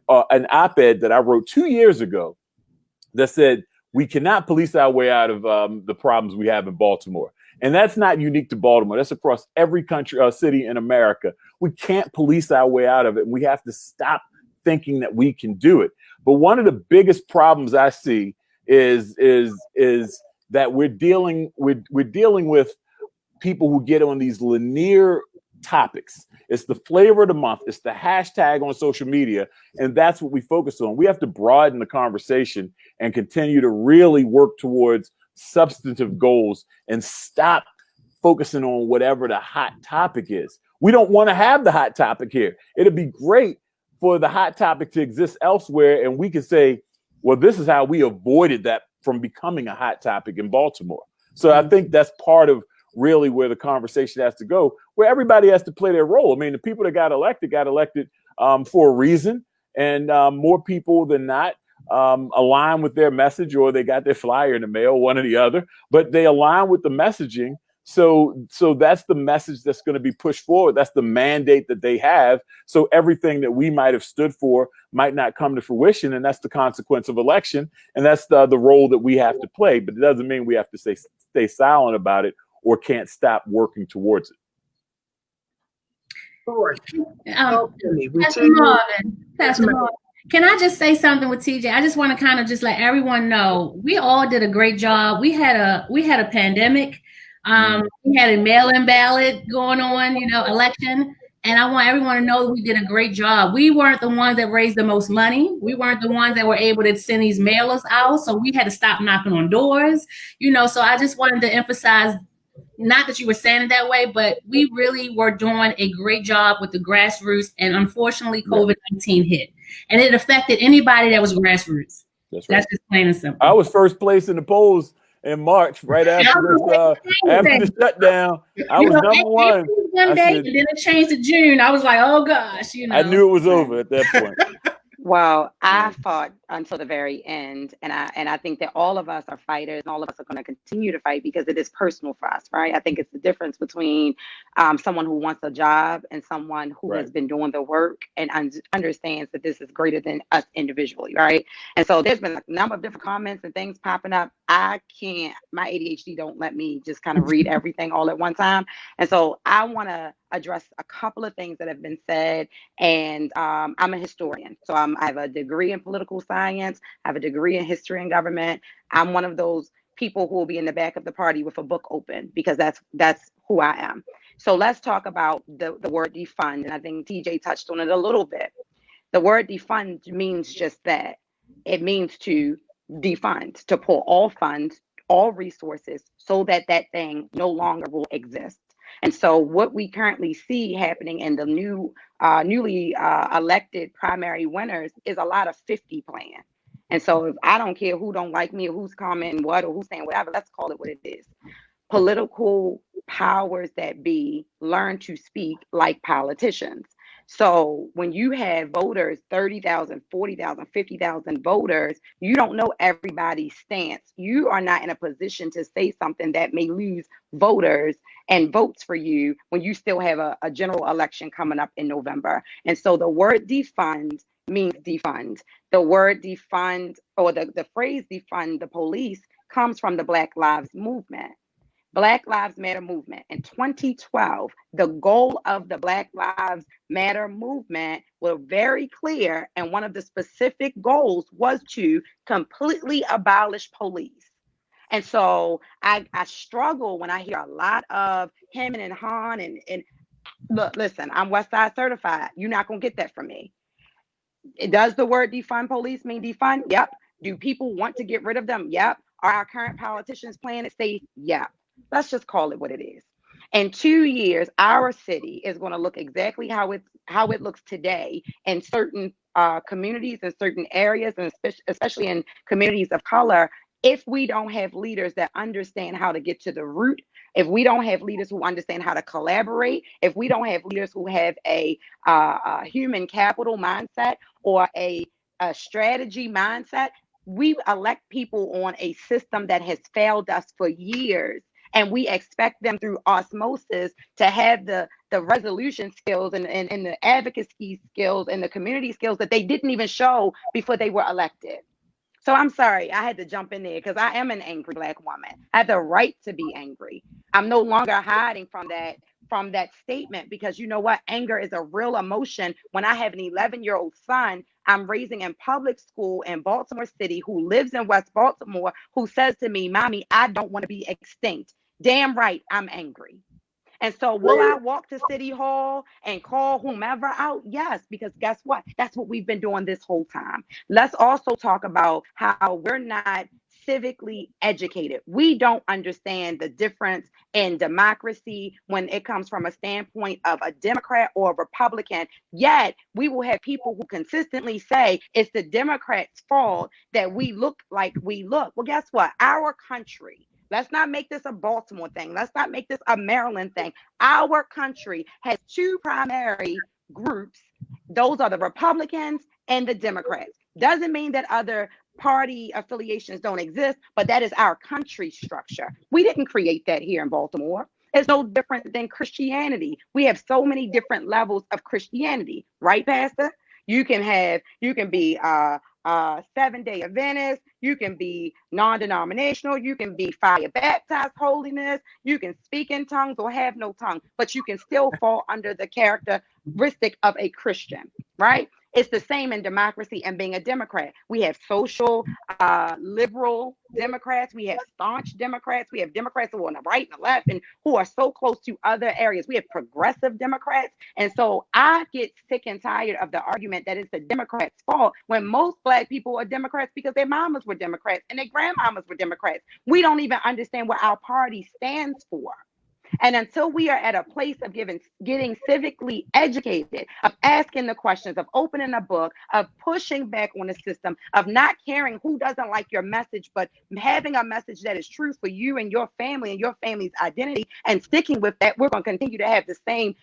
op-ed that I wrote 2 years ago that said, we cannot police our way out of the problems we have in Baltimore. And that's not unique to Baltimore. That's across every country, city in America. We can't police our way out of it. And we have to stop thinking that we can do it. But one of the biggest problems I see is that we're dealing with people who get on these linear topics. It's the flavor of the month. It's the hashtag on social media. And that's what we focus on. We have to broaden the conversation and continue to really work towards substantive goals and stop focusing on whatever the hot topic is. We don't want to have the hot topic here. It'd be great for the hot topic to exist elsewhere. And we can say, well, this is how we avoided that from becoming a hot topic in Baltimore. So I think that's part of really where the conversation has to go, where everybody has to play their role. I mean, the people that got elected for a reason, and more people than not align with their message, or they got their flyer in the mail, one or the other, but they align with the messaging. So that's the message that's going to be pushed forward. That's the mandate that they have. So everything that we might have stood for might not come to fruition. And that's the consequence of election. And that's the role that we have to play. But it doesn't mean we have to stay silent about it or can't stop working towards it. Pastor Marvin, can I just say something with TJ? I just want to kind of just let everyone know we all did a great job. We had a pandemic. We had a mail-in ballot going on, election. And I want everyone to know that we did a great job. We weren't the ones that raised the most money. We weren't the ones that were able to send these mailers out. So we had to stop knocking on doors, So I just wanted to emphasize, not that you were saying it that way, but we really were doing a great job with the grassroots. And unfortunately, COVID-19 hit. And it affected anybody that was grassroots. That's right. That's just plain and simple. I was first place in the polls in March, right after the shutdown. I was number one. One day, and then it changed to June. I was like, oh gosh, I knew it was over at that point. Well, I fought until the very end, and I think that all of us are fighters, and all of us are going to continue to fight because it is personal for us, right? I think it's the difference between someone who wants a job and someone who has been doing the work and understands that this is greater than us individually, right? And so there's been a number of different comments and things popping up. I can't, my ADHD don't let me just kind of read everything all at one time. And so I want to address a couple of things that have been said. And I'm a historian. So I have a degree in political science. I have a degree in history and government. I'm one of those people who will be in the back of the party with a book open because that's who I am. So let's talk about the word defund. And I think TJ touched on it a little bit. The word defund means just that. It means to defund, to pull all funds, all resources so that that thing no longer will exist. And so what we currently see happening in the newly elected primary winners is a lot of 50 plan. And so if I don't care who don't like me or who's commenting what or who's saying whatever, let's call it what it is. Political powers that be learn to speak like politicians. So when you have voters, 30,000, 40,000, 50,000 voters, you don't know everybody's stance. You are not in a position to say something that may lose voters and votes for you when you still have a general election coming up in November. And so the word defund means defund. The word defund, or the phrase defund the police, comes from the Black Lives Movement. Black Lives Matter movement. In 2012, the goal of the Black Lives Matter movement was very clear, and one of the specific goals was to completely abolish police. And so I struggle when I hear a lot of him and Han and look, listen, I'm West Side certified. You're not gonna get that from me. Does the word defund police mean defund? Yep. Do people want to get rid of them? Yep. Are our current politicians playing it safe? Yep. Let's just call it what it is. In 2 years, our city is going to look exactly how it looks today in certain communities and certain areas, and especially in communities of color. If we don't have leaders that understand how to get to the root, if we don't have leaders who understand how to collaborate, if we don't have leaders who have a human capital mindset or a strategy mindset, we elect people on a system that has failed us for years. And we expect them through osmosis to have the resolution skills and the advocacy skills and the community skills that they didn't even show before they were elected. So I'm sorry, I had to jump in there because I am an angry Black woman. I have the right to be angry. I'm no longer hiding from that statement, because you know what? Anger is a real emotion. When I have an 11-year-old son I'm raising in public school in Baltimore City, who lives in West Baltimore, who says to me, "Mommy, I don't want to be extinct." Damn right, I'm angry. And so will I walk to City Hall and call whomever out? Yes, because guess what? That's what we've been doing this whole time. Let's also talk about how we're not civically educated. We don't understand the difference in democracy when it comes from a standpoint of a Democrat or a Republican. Yet we will have people who consistently say it's the Democrats' fault that we look like we look. Well, guess what? Our country, let's not make this a Baltimore thing. Let's not make this a Maryland thing. Our country has two primary groups. Those are the Republicans and the Democrats. Doesn't mean that other party affiliations don't exist, but that is our country structure. We didn't create that here in Baltimore. It's no different than Christianity. We have so many different levels of Christianity, right, Pastor? You can be Seventh-day Adventist, you can be non-denominational, you can be fire baptized holiness, you can speak in tongues or have no tongue, but you can still fall under the characteristic of a Christian, right? It's the same in democracy and being a Democrat. We have social, liberal Democrats. We have staunch Democrats. We have Democrats who are on the right and the left and who are so close to other areas. We have progressive Democrats. And so I get sick and tired of the argument that it's the Democrats' fault when most Black people are Democrats because their mamas were Democrats and their grandmamas were Democrats. We don't even understand what our party stands for. And until we are at a place of getting civically educated, of asking the questions, of opening a book, of pushing back on the system, of not caring who doesn't like your message, but having a message that is true for you and your family and your family's identity, and sticking with that, we're going to continue to have the same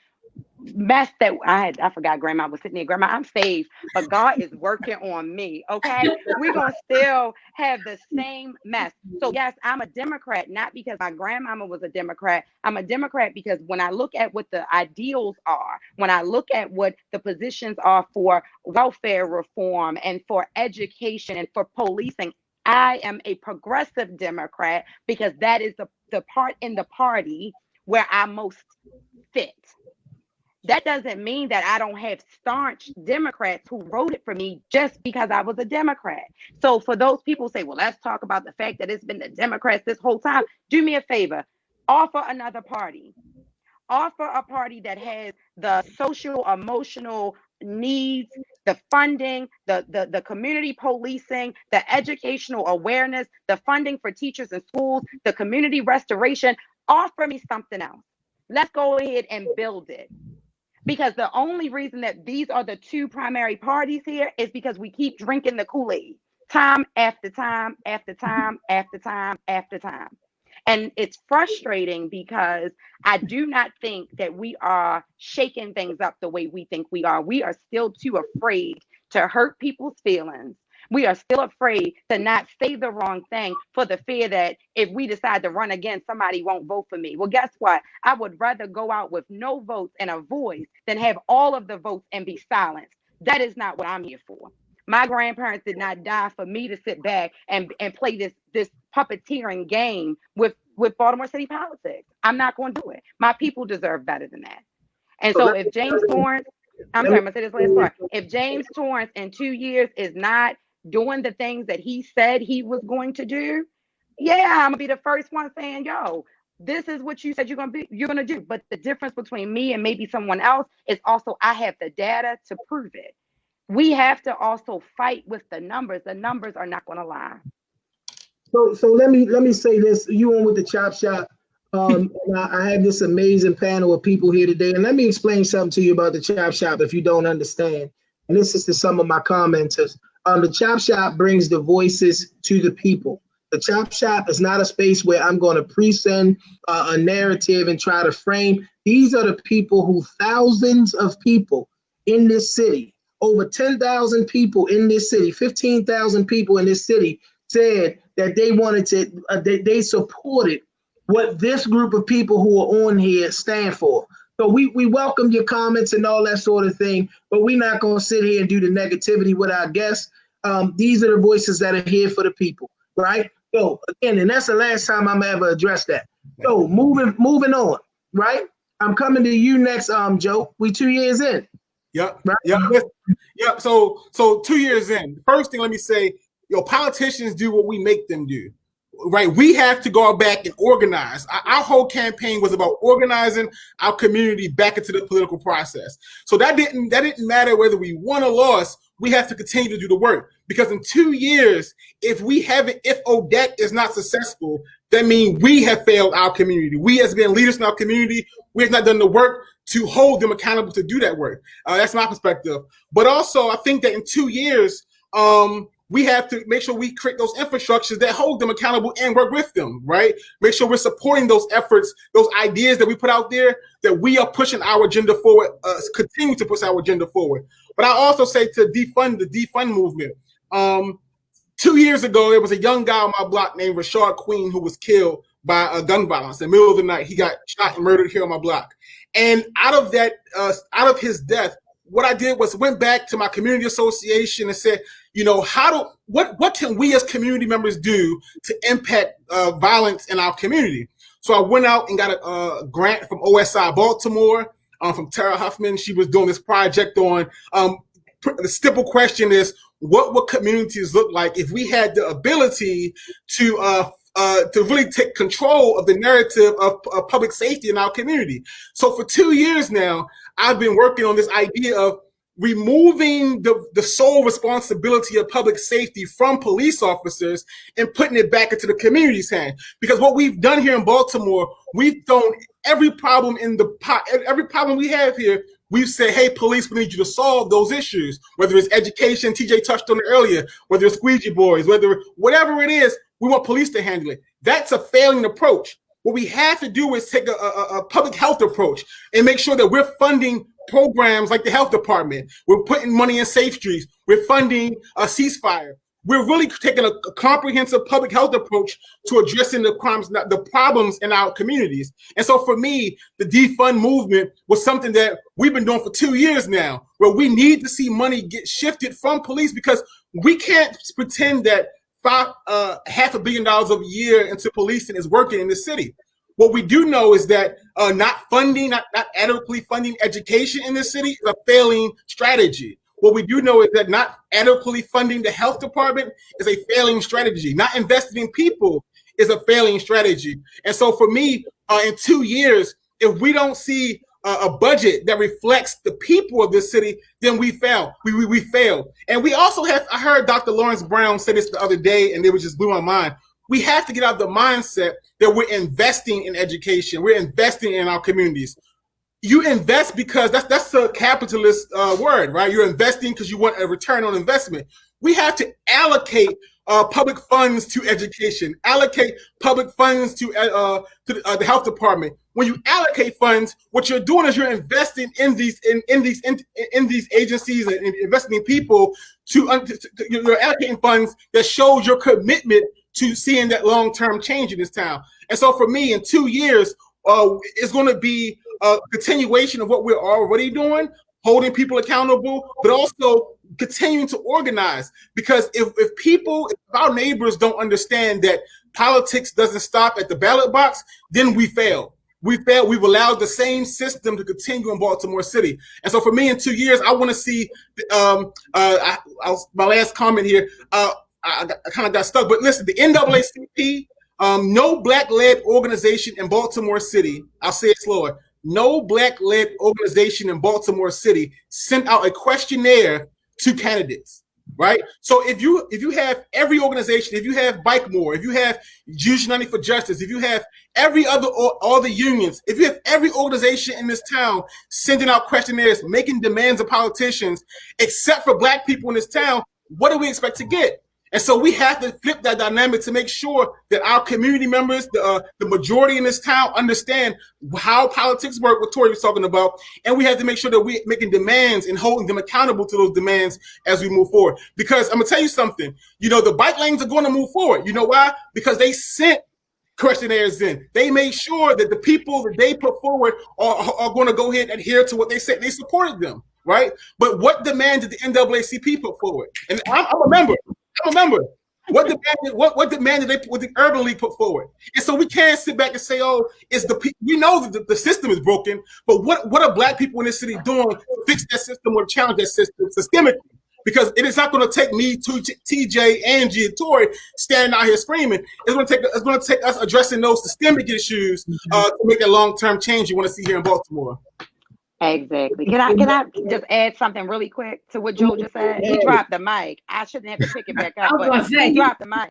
mess that I forgot. Grandma was sitting there. Grandma, I'm saved, but God is working on me. Okay, we're gonna still have the same mess. So yes, I'm a Democrat, not because my grandmama was a Democrat. I'm a Democrat because when I look at what the ideals are, when I look at what the positions are for welfare reform and for education and for policing, I am a progressive Democrat because that is the part in the party where I most fit. That doesn't mean that I don't have staunch Democrats who voted for me just because I was a Democrat. So for those people who say, well, let's talk about the fact that it's been the Democrats this whole time. Do me a favor, offer another party. Offer a party that has the social, emotional needs, the funding, the community policing, the educational awareness, the funding for teachers and schools, the community restoration. Offer me something else. Let's go ahead and build it. Because the only reason that these are the two primary parties here is because we keep drinking the Kool-Aid time after time after time after time after time. And it's frustrating because I do not think that we are shaking things up the way we think we are. We are still too afraid to hurt people's feelings. We are still afraid to not say the wrong thing for the fear that if we decide to run again, somebody won't vote for me. Well, guess what? I would rather go out with no votes and a voice than have all of the votes and be silenced. That is not what I'm here for. My grandparents did not die for me to sit back and play this puppeteering game with Baltimore City politics. I'm not going to do it. My people deserve better than that. And so if James Torrance, I'm sorry, I'm gonna say this last part. If James Torrance in 2 years is not doing the things that he said he was going to do, yeah, I'm gonna be the first one saying, yo, this is what you said you're gonna do. But the difference between me and maybe someone else is also I have the data to prove it. We have to also fight with the numbers. The numbers are not gonna lie. So let me say this. You on with the chop shop. And I have this amazing panel of people here today. And let me explain something to you about the chop shop if you don't understand. And this is to some of my commenters. The chop shop brings the voices to the people. The chop shop is not a space where I'm going to present a narrative and try to frame. These are the people who thousands of people in this city, over 10,000 people in this city, 15,000 people in this city said that they wanted to, they supported what this group of people who are on here stand for. So we welcome your comments and all that sort of thing, but we're not going to sit here and do the negativity with our guests. These are the voices that are here for the people, right? So again, and that's the last time I'm ever addressed that. So moving on, right? I'm coming to you next, Joe. We 2 years in. Yep. Right? Yep. So 2 years in. First thing, let me say, politicians do what we make them do. Right, we have to go back and organize. Our whole campaign was about organizing our community back into the political process. So that didn't matter whether we won or lost. We have to continue to do the work, because in 2 years, if ODEC is not successful, that means we have failed our community. We as being leaders in our community, we have not done the work to hold them accountable to do that work. That's my perspective. But also, I think that in 2 years, we have to make sure we create those infrastructures that hold them accountable and work with them, right? Make sure we're supporting those efforts, those ideas that we put out there, that we are pushing our agenda forward, continue to push our agenda forward. But I also say to defund the defund movement. 2 years ago, there was a young guy on my block named Rashard Queen who was killed by gun violence. In the middle of the night, he got shot and murdered here on my block. And out of his death, what I did was went back to my community association and said, what can we as community members do to impact violence in our community? So I went out and got a grant from OSI Baltimore, from Tara Huffman. She was doing this project on, the simple question is, what would communities look like if we had the ability to really take control of the narrative of public safety in our community? So for 2 years now, I've been working on this idea of removing the sole responsibility of public safety from police officers and putting it back into the community's hand. Because what we've done here in Baltimore, we've thrown every problem in the pot, every problem we have here, we've said, hey, police, we need you to solve those issues, whether it's education, TJ touched on it earlier, whether it's squeegee boys, whatever it is, we want police to handle it. That's a failing approach. What we have to do is take a public health approach and make sure that we're funding programs like the health department. We're putting money in Safe Streets. We're funding a ceasefire. We're really taking a comprehensive public health approach to addressing the problems in our communities. And so for me, the defund movement was something that we've been doing for 2 years now, where we need to see money get shifted from police, because we can't pretend that $500 million a year into policing is working in the city. What we do know is that not adequately funding education in the city is a failing strategy. What we do know is that not adequately funding the health department is a failing strategy. Not investing in people is a failing strategy. And so for me, in 2 years, if we don't see a budget that reflects the people of this city, then we fail. We fail. And we also have, I heard Dr. Lawrence Brown say this the other day, and it just blew my mind. We have to get out of the mindset that we're investing in education. We're investing in our communities. You invest because that's a capitalist word, right? You're investing because you want a return on investment. We have to allocate public funds to education, allocate public funds to the health department. When you allocate funds, what you're doing is you're investing in these agencies and investing in people. You're allocating funds that shows your commitment to seeing that long-term change in this town. And so for me, in 2 years, it's going to be a continuation of what we're already doing, holding people accountable, but also continuing to organize. Because if our neighbors don't understand that politics doesn't stop at the ballot box, then we fail. We've allowed the same system to continue in Baltimore City. And so for me, in 2 years, I want to see, my last comment here, I kind of got stuck, but listen, the NAACP, no Black-led organization in Baltimore City, I'll say it slower, no Black-led organization in Baltimore City sent out a questionnaire to candidates, right? So if you have every organization, if you have Bmore, if you have Jewish United for Justice, if you have all the unions, if you have every organization in this town sending out questionnaires, making demands of politicians, except for Black people in this town, what do we expect to get? And so we have to flip that dynamic to make sure that our community members, the majority in this town, understand how politics work, what Tori was talking about. And we have to make sure that we're making demands and holding them accountable to those demands as we move forward. Because I'm going to tell you something, the bike lanes are going to move forward. You know why? Because they sent questionnaires in. They made sure that the people that they put forward are going to go ahead and adhere to what they said. They supported them, right? But what demand did the NAACP put forward? And I remember what demand did the Urban League put forward? And so we can't sit back and say, "Oh, we know that the system is broken." But what are Black people in this city doing to fix that system or challenge that system systemically? Because it is not going to take me, TJ, Angie, and Tori standing out here screaming. It's going to take us addressing those systemic issues to make that long-term change you want to see here in Baltimore. Exactly. Can I just add something really quick to what Joe just said? He dropped the mic. I shouldn't have to pick it back up, but he dropped the mic.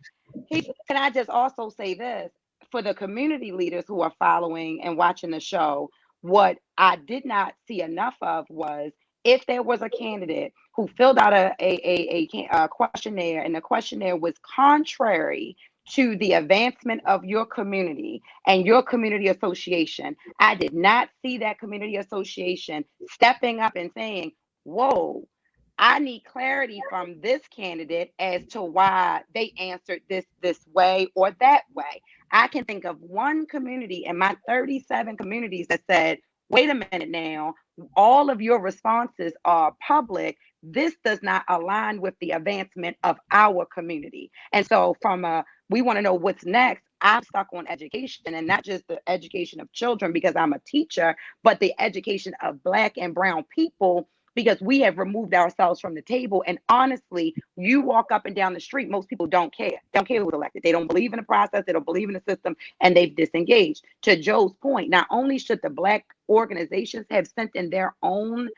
Can I just also say this for the community leaders who are following and watching the show? What I did not see enough of was if there was a candidate who filled out a questionnaire and the questionnaire was contrary to the advancement of your community and your community association. I did not see that community association stepping up and saying, whoa, I need clarity from this candidate as to why they answered this way or that way. I can think of one community in my 37 communities that said, wait a minute now, all of your responses are public. This does not align with the advancement of our community. And so we want to know what's next. I'm stuck on education, and not just the education of children because I'm a teacher, but the education of Black and brown people, because we have removed ourselves from the table. And honestly, you walk up and down the street, most people don't care. They don't care who's elected. They don't believe in the process. They don't believe in the system, and they've disengaged. To Joe's point, not only should the Black organizations have sent in their own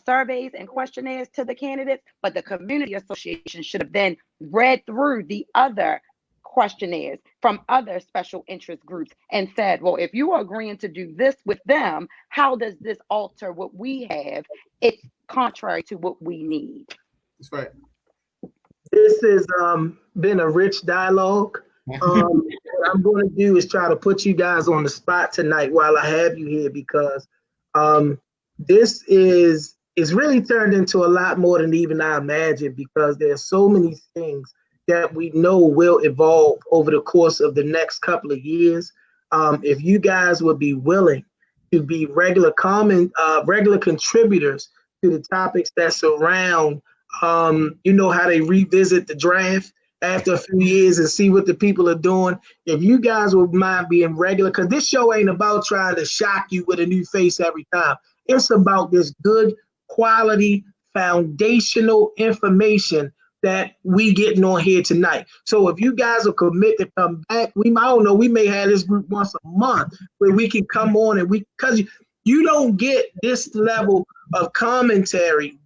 surveys and questionnaires to the candidates, but the community association should have then read through the other questionnaires from other special interest groups and said, well, if you are agreeing to do this with them, how does this alter what we have? It's contrary to what we need. That's right. This has been a rich dialogue. What I'm going to do is try to put you guys on the spot tonight while I have you here, because this is really turned into a lot more than even I imagined, because there's so many things that we know will evolve over the course of the next couple of years. If you guys would be willing to be regular contributors to the topics that surround, how they revisit the draft after a few years and see what the people are doing. If you guys would mind being regular, because this show ain't about trying to shock you with a new face every time. It's about this good quality foundational information that we getting on here tonight. So if you guys will commit to come back, we may have this group once a month where we can come on and because you don't get this level of commentary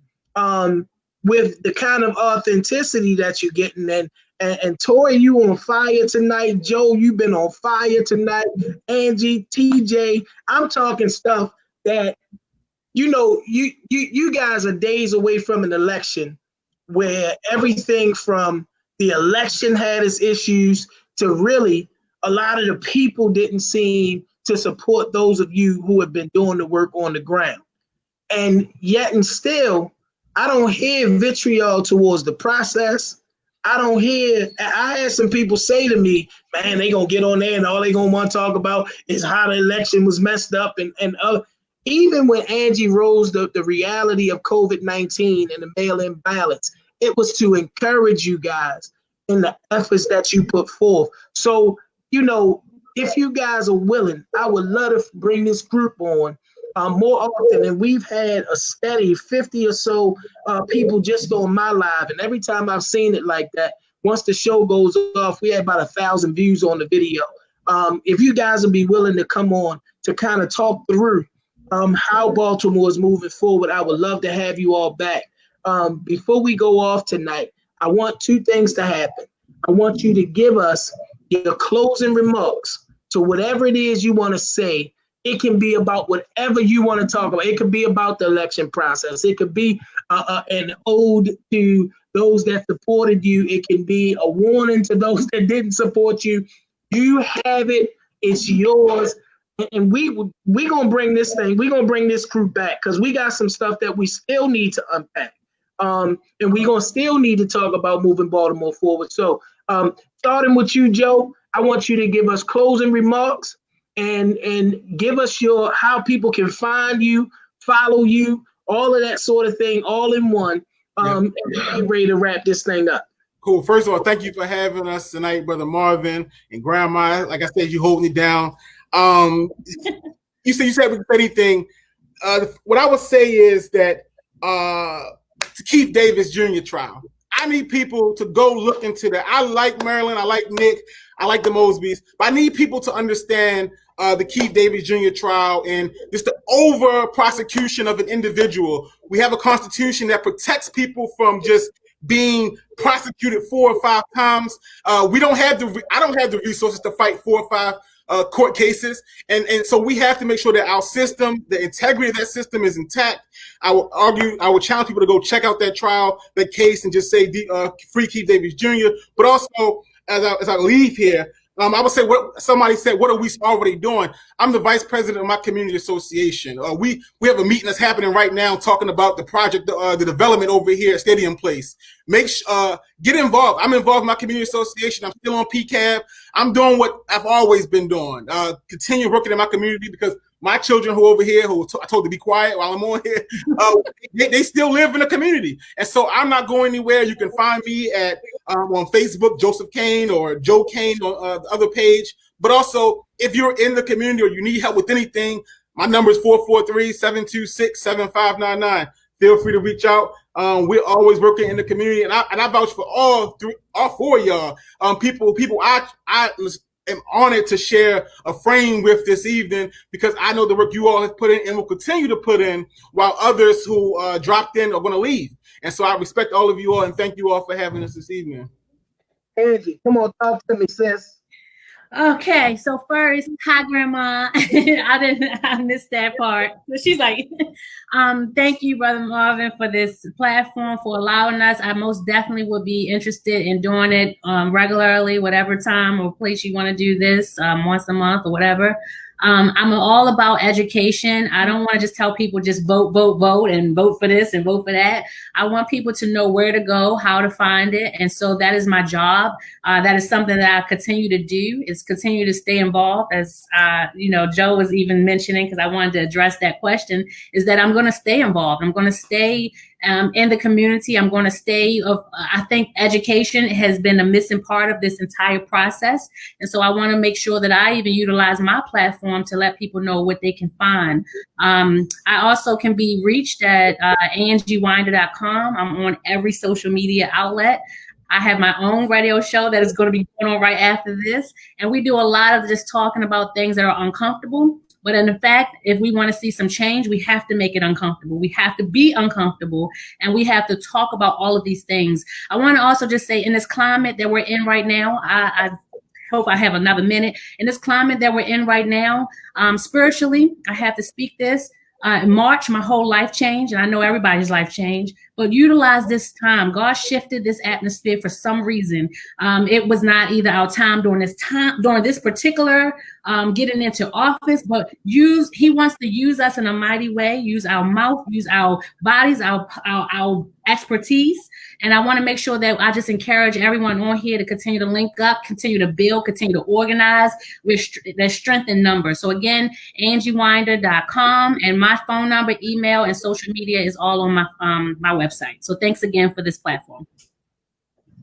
with the kind of authenticity that you're getting. And Tori, you on fire tonight. Joe, you've been on fire tonight. Angie, TJ, I'm talking stuff that, you guys are days away from an election where everything from the election had its issues to really a lot of the people didn't seem to support those of you who have been doing the work on the ground. And yet and still, I don't hear vitriol towards the process. I had some people say to me, man, they gonna get on there and all they gonna want to talk about is how the election was messed up and other. even when Angie rose the reality of COVID-19 and the mail-in ballots, it was to encourage you guys in the efforts that you put forth. So, if you guys are willing, I would love to bring this group on more often. And we've had a steady 50 or so people just on my live. And every time I've seen it like that, once the show goes off, we had about 1,000 views on the video. If you guys would be willing to come on to kind of talk through how Baltimore is moving forward, I would love to have you all back. Before we go off tonight, I want two things to happen. I want you to give us your closing remarks to whatever it is you want to say. It can be about whatever you want to talk about. It could be about the election process. It could be an ode to those that supported you. It can be a warning to those that didn't support you. You have it. It's yours. And we're going to bring this thing, we're going to bring this crew back because we got some stuff that we still need to unpack. And we're going to still need to talk about moving Baltimore forward. So starting with you, Joe, I want you to give us closing remarks and give us how people can find you, follow you, all of that sort of thing, all in one. And get ready to wrap this thing up. Cool. First of all, thank you for having us tonight, Brother Marvin and Grandma. Like I said, you holding it down. You said anything. What I would say is that to Keith Davis Jr. trial, I need people to go look into that. I like Marilyn, I like Nick, I like the Mosbys, but I need people to understand the Keith Davis Jr. trial and just the over prosecution of an individual. We have a constitution that protects people from just being prosecuted 4 or 5 times. I don't have the resources to fight 4 or 5 court cases. And so we have to make sure that our system, the integrity of that system is intact. I would challenge people to go check out that trial, that case, and just say free Keith Davis Jr. But also, as I leave here, I would say what somebody said, what are we already doing? I'm the vice president of my community association. We have a meeting that's happening right now talking about the project, the development over here at Stadium Place. Get involved. I'm involved in my community association. I'm still on PCAB. I'm doing what I've always been doing. Continue working in my community because my children who are over here, who I told to be quiet while I'm on here, they still live in the community. And so I'm not going anywhere. You can find me at on Facebook, Joseph Kane, or Joe Kane on the other page. But also, if you're in the community or you need help with anything, my number is 443-726-7599. Feel free to reach out. We're always working in the community, and I vouch for all 4 of y'all. People I am honored to share a frame with this evening because I know the work you all have put in and will continue to put in while others who dropped in are going to leave. And so I respect all of you all and thank you all for having us this evening. Angie, come on, talk to me, sis. Okay, so first, hi, Grandma. I missed that part. But she's like, thank you, Brother Marvin, for this platform, for allowing us. I most definitely would be interested in doing it regularly, whatever time or place you want to do this, once a month or whatever. I'm all about education. I don't want to just tell people just vote, and vote for this and vote for that. I want people to know where to go, how to find it. And so that is my job. That is something that I continue to do, is continue to stay involved. As Joe was even mentioning, because I wanted to address that question, is that I'm going to stay involved. I'm going to stay in the community. I'm going to stay. I think education has been a missing part of this entire process. And so I want to make sure that I even utilize my platform to let people know what they can find. I also can be reached at angiewinder.com. I'm on every social media outlet. I have my own radio show that is going to be going on right after this. And we do a lot of just talking about things that are uncomfortable. But in fact, if we want to see some change, we have to make it uncomfortable. We have to be uncomfortable, and we have to talk about all of these things. I want to also just say, in this climate that we're in right now, I hope I have another minute. In this climate that we're in right now, spiritually, I have to speak this. In March, my whole life changed, and I know everybody's life changed. but utilize this time. God shifted this atmosphere for some reason. It was not either our time during this particular getting into office, but he wants to use us in a mighty way, use our mouth, use our bodies, our expertise. And I want to make sure that I just encourage everyone on here to continue to link up, continue to build, continue to organize. There's strength in numbers. So again, angiewinder.com, and my phone number, email, and social media is all on my website. So thanks again for this platform.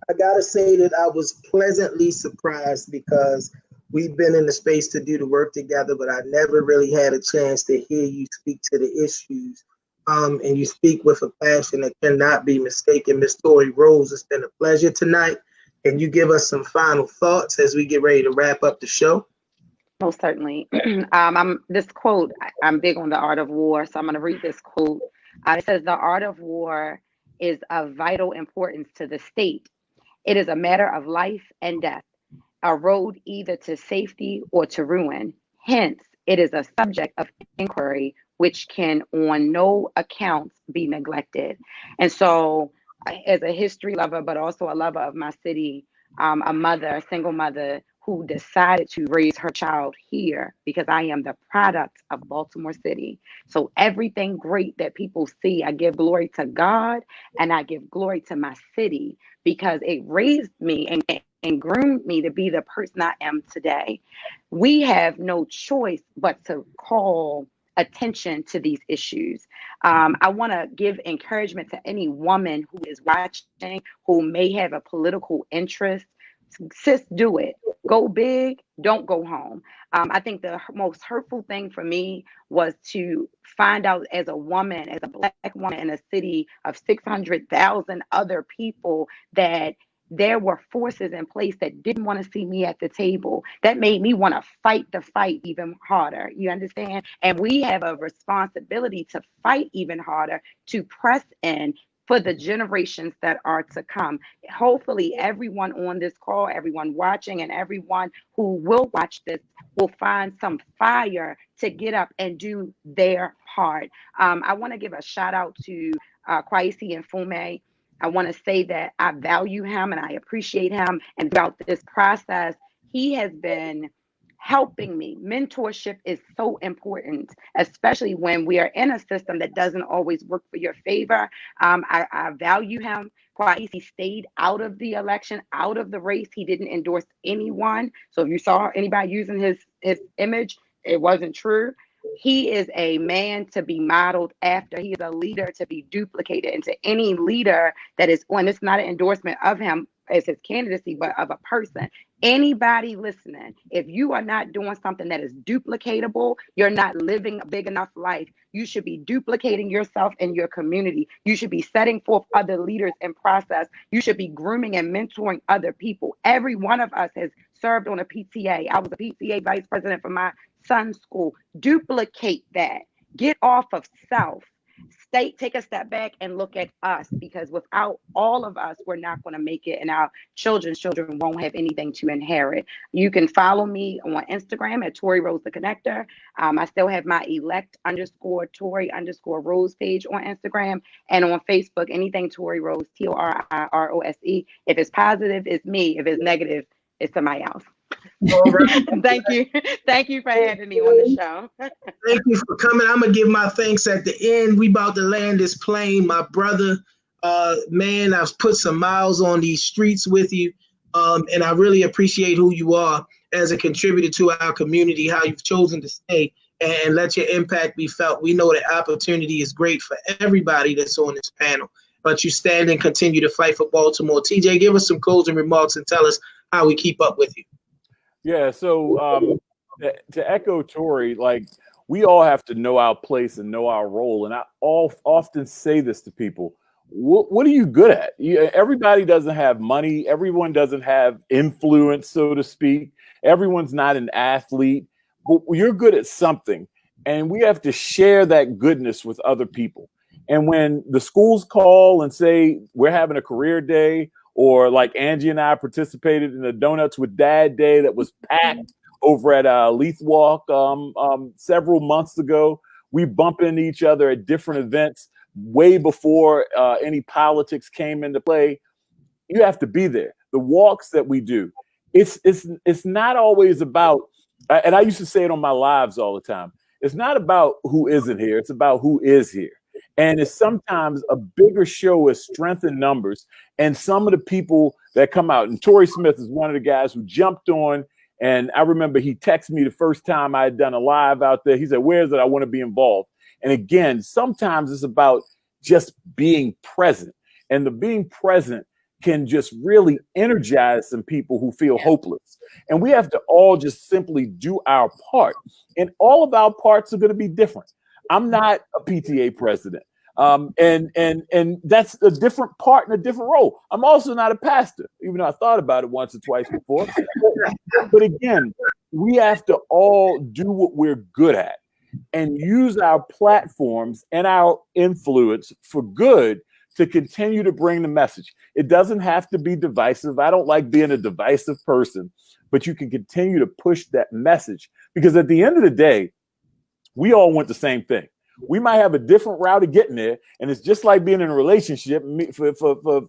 I gotta say that I was pleasantly surprised because we've been in the space to do the work together, but I never really had a chance to hear you speak to the issues. And you speak with a passion that cannot be mistaken. Miss Tori Rose, it's been a pleasure tonight. Can you give us some final thoughts as we get ready to wrap up the show? Most certainly. This quote, I'm big on the art of war, so I'm going to read this quote. It says, "The art of war is of vital importance to the state. It is a matter of life and death, a road either to safety or to ruin. Hence, it is a subject of inquiry which can on no account be neglected." And so, as a history lover, but also a lover of my city, a single mother who decided to raise her child here, because I am the product of Baltimore City. So everything great that people see, I give glory to God and I give glory to my city, because it raised me and groomed me to be the person I am today. We have no choice but to call attention to these issues. I want to give encouragement to any woman who is watching, who may have a political interest. Sis, do it. Go big, don't go home. I think the most hurtful thing for me was to find out as a woman, as a Black woman in a city of 600,000 other people, that there were forces in place that didn't want to see me at the table. That made me want to fight the fight even harder. You understand? And we have a responsibility to fight even harder, to press in for the generations that are to come. Hopefully everyone on this call, everyone watching, and everyone who will watch this will find some fire to get up and do their part. I want to give a shout out to Kwesi and Fume. I want to say that I value him and I appreciate him. And throughout this process, he has been helping me. Mentorship is so important, especially when we are in a system that doesn't always work for your favor. I value him. Kwesi stayed out of the election, out of the race. He didn't endorse anyone. So if you saw anybody using his image, it wasn't true. He is a man to be modeled after. He is a leader to be duplicated. And to any leader that is on, it's not an endorsement of him as his candidacy, but of a person. Anybody listening, if you are not doing something that is duplicatable, you're not living a big enough life. You should be duplicating yourself in your community. You should be setting forth other leaders in process. You should be grooming and mentoring other people. Every one of us has served on a PTA. I was a PTA vice president for my son's school. Duplicate that. Get off of self. Take a step back and look at us, because without all of us, we're not going to make it, and our children's children won't have anything to inherit. You can follow me on Instagram at Tori Rose the Connector. I still have my elect_Tori_Rose page on Instagram, and on Facebook, anything Tori Rose, TORIROSE. If it's positive, it's me. If it's negative, it's somebody else. All right. Thank you. Thank you for having me on the show. Thank you for coming. I'm gonna give my thanks at the end. We about to land this plane, my brother. Man, I've put some miles on these streets with you, and I really appreciate who you are as a contributor to our community. How you've chosen to stay and let your impact be felt. We know that opportunity is great for everybody that's on this panel, but you stand and continue to fight for Baltimore. TJ, give us some closing remarks and tell us how we keep up with you. Yeah, so to echo Tori, like, we all have to know our place and know our role. And I often say this to people: what are you good at? Everybody doesn't have money. Everyone doesn't have influence, so to speak. Everyone's not an athlete, but you're good at something. And we have to share that goodness with other people. And when the schools call and say we're having a career day, or like Angie and I participated in a Donuts with Dad Day that was packed over at Leith Walk several months ago. We bump into each other at different events, way before any politics came into play. You have to be there. The walks that we do, it's not always about, and I used to say it on my lives all the time, it's not about who isn't here, it's about who is here. And it's sometimes a bigger show is strength in numbers. And some of the people that come out, and Torrey Smith is one of the guys who jumped on. And I remember he texted me the first time I had done a live out there. He said, "Where is it? I want to be involved." And again, sometimes it's about just being present. And the being present can just really energize some people who feel hopeless. And we have to all just simply do our part. And all of our parts are going to be different. I'm not a PTA president. And that's a different part and a different role. I'm also not a pastor, even though I thought about it once or twice before. But again, we have to all do what we're good at and use our platforms and our influence for good to continue to bring the message. It doesn't have to be divisive. I don't like being a divisive person, but you can continue to push that message, because at the end of the day, we all want the same thing. We might have a different route of getting there. And it's just like being in a relationship. For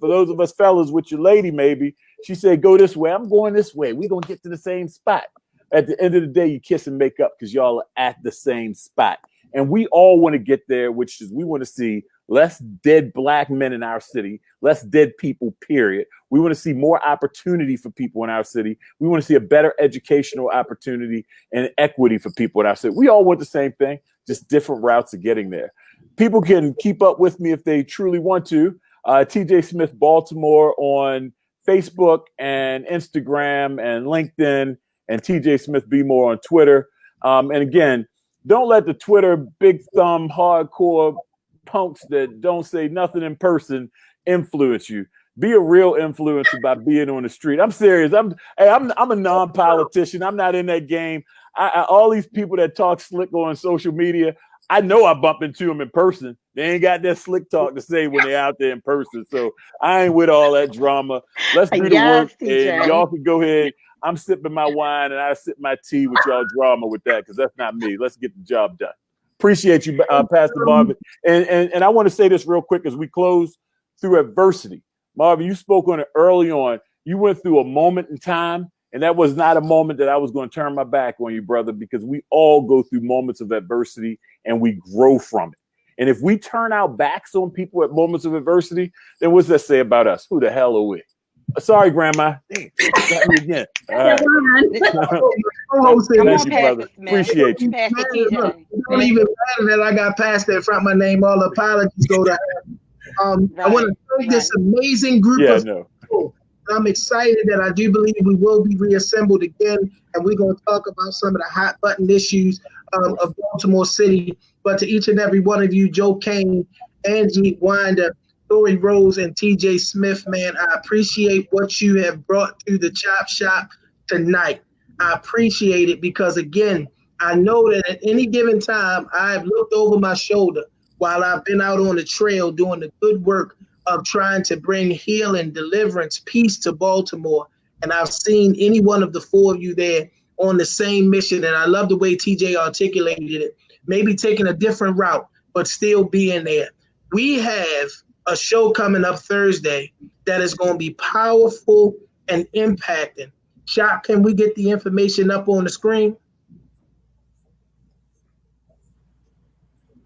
those of us fellas with your lady, maybe she said, "Go this way." I'm going this way. We're going to get to the same spot. At the end of the day, you kiss and make up because y'all are at the same spot. And we all want to get there, which is we want to see less dead Black men in our city, less dead people, period. We want to see more opportunity for people in our city. We want to see a better educational opportunity and equity for people in our city. We all want the same thing, just different routes of getting there. People can keep up with me if they truly want to. TJ Smith Baltimore on Facebook and Instagram and LinkedIn, and TJ Smith Bmore on Twitter. And again, don't let the Twitter big thumb hardcore punks that don't say nothing in person influence you. Be a real influencer by being on the street. I'm serious. I'm a non-politician. I'm not in that game. All these people that talk slick on social media, I know I bump into them in person. They ain't got that slick talk to say when they're out there in person. So I ain't with all that drama. Let's do the work, and y'all can go ahead. I'm sipping my wine and I sip my tea with y'all drama with that, because that's not me. Let's get the job done. Appreciate you, Pastor Marvin. And I want to say this real quick as we close. Through adversity, Marvin, you spoke on it early on. You went through a moment in time, and that was not a moment that I was going to turn my back on you, brother, because we all go through moments of adversity and we grow from it. And if we turn our backs on people at moments of adversity, then what's that say about us? Who the hell are we? Sorry, Grandma. Damn, got me again. All right. Thank you, brother. Appreciate you. Don't even matter that I got past that front my name. All apologies go to I want to thank this amazing group of people. I'm excited that I do believe we will be reassembled again, and we're going to talk about some of the hot button issues of Baltimore City. But to each and every one of you, Joe Kane, Angie Winder, Dory Rose, and TJ Smith, man, I appreciate what you have brought to the Chop Shop tonight. I appreciate it because, again, I know that at any given time, I've looked over my shoulder while I've been out on the trail doing the good work of trying to bring healing, deliverance, peace to Baltimore. And I've seen any one of the four of you there on the same mission. And I love the way TJ articulated it, maybe taking a different route, but still being there. We have a show coming up Thursday that is going to be powerful and impacting. Shop, can we get the information up on the screen?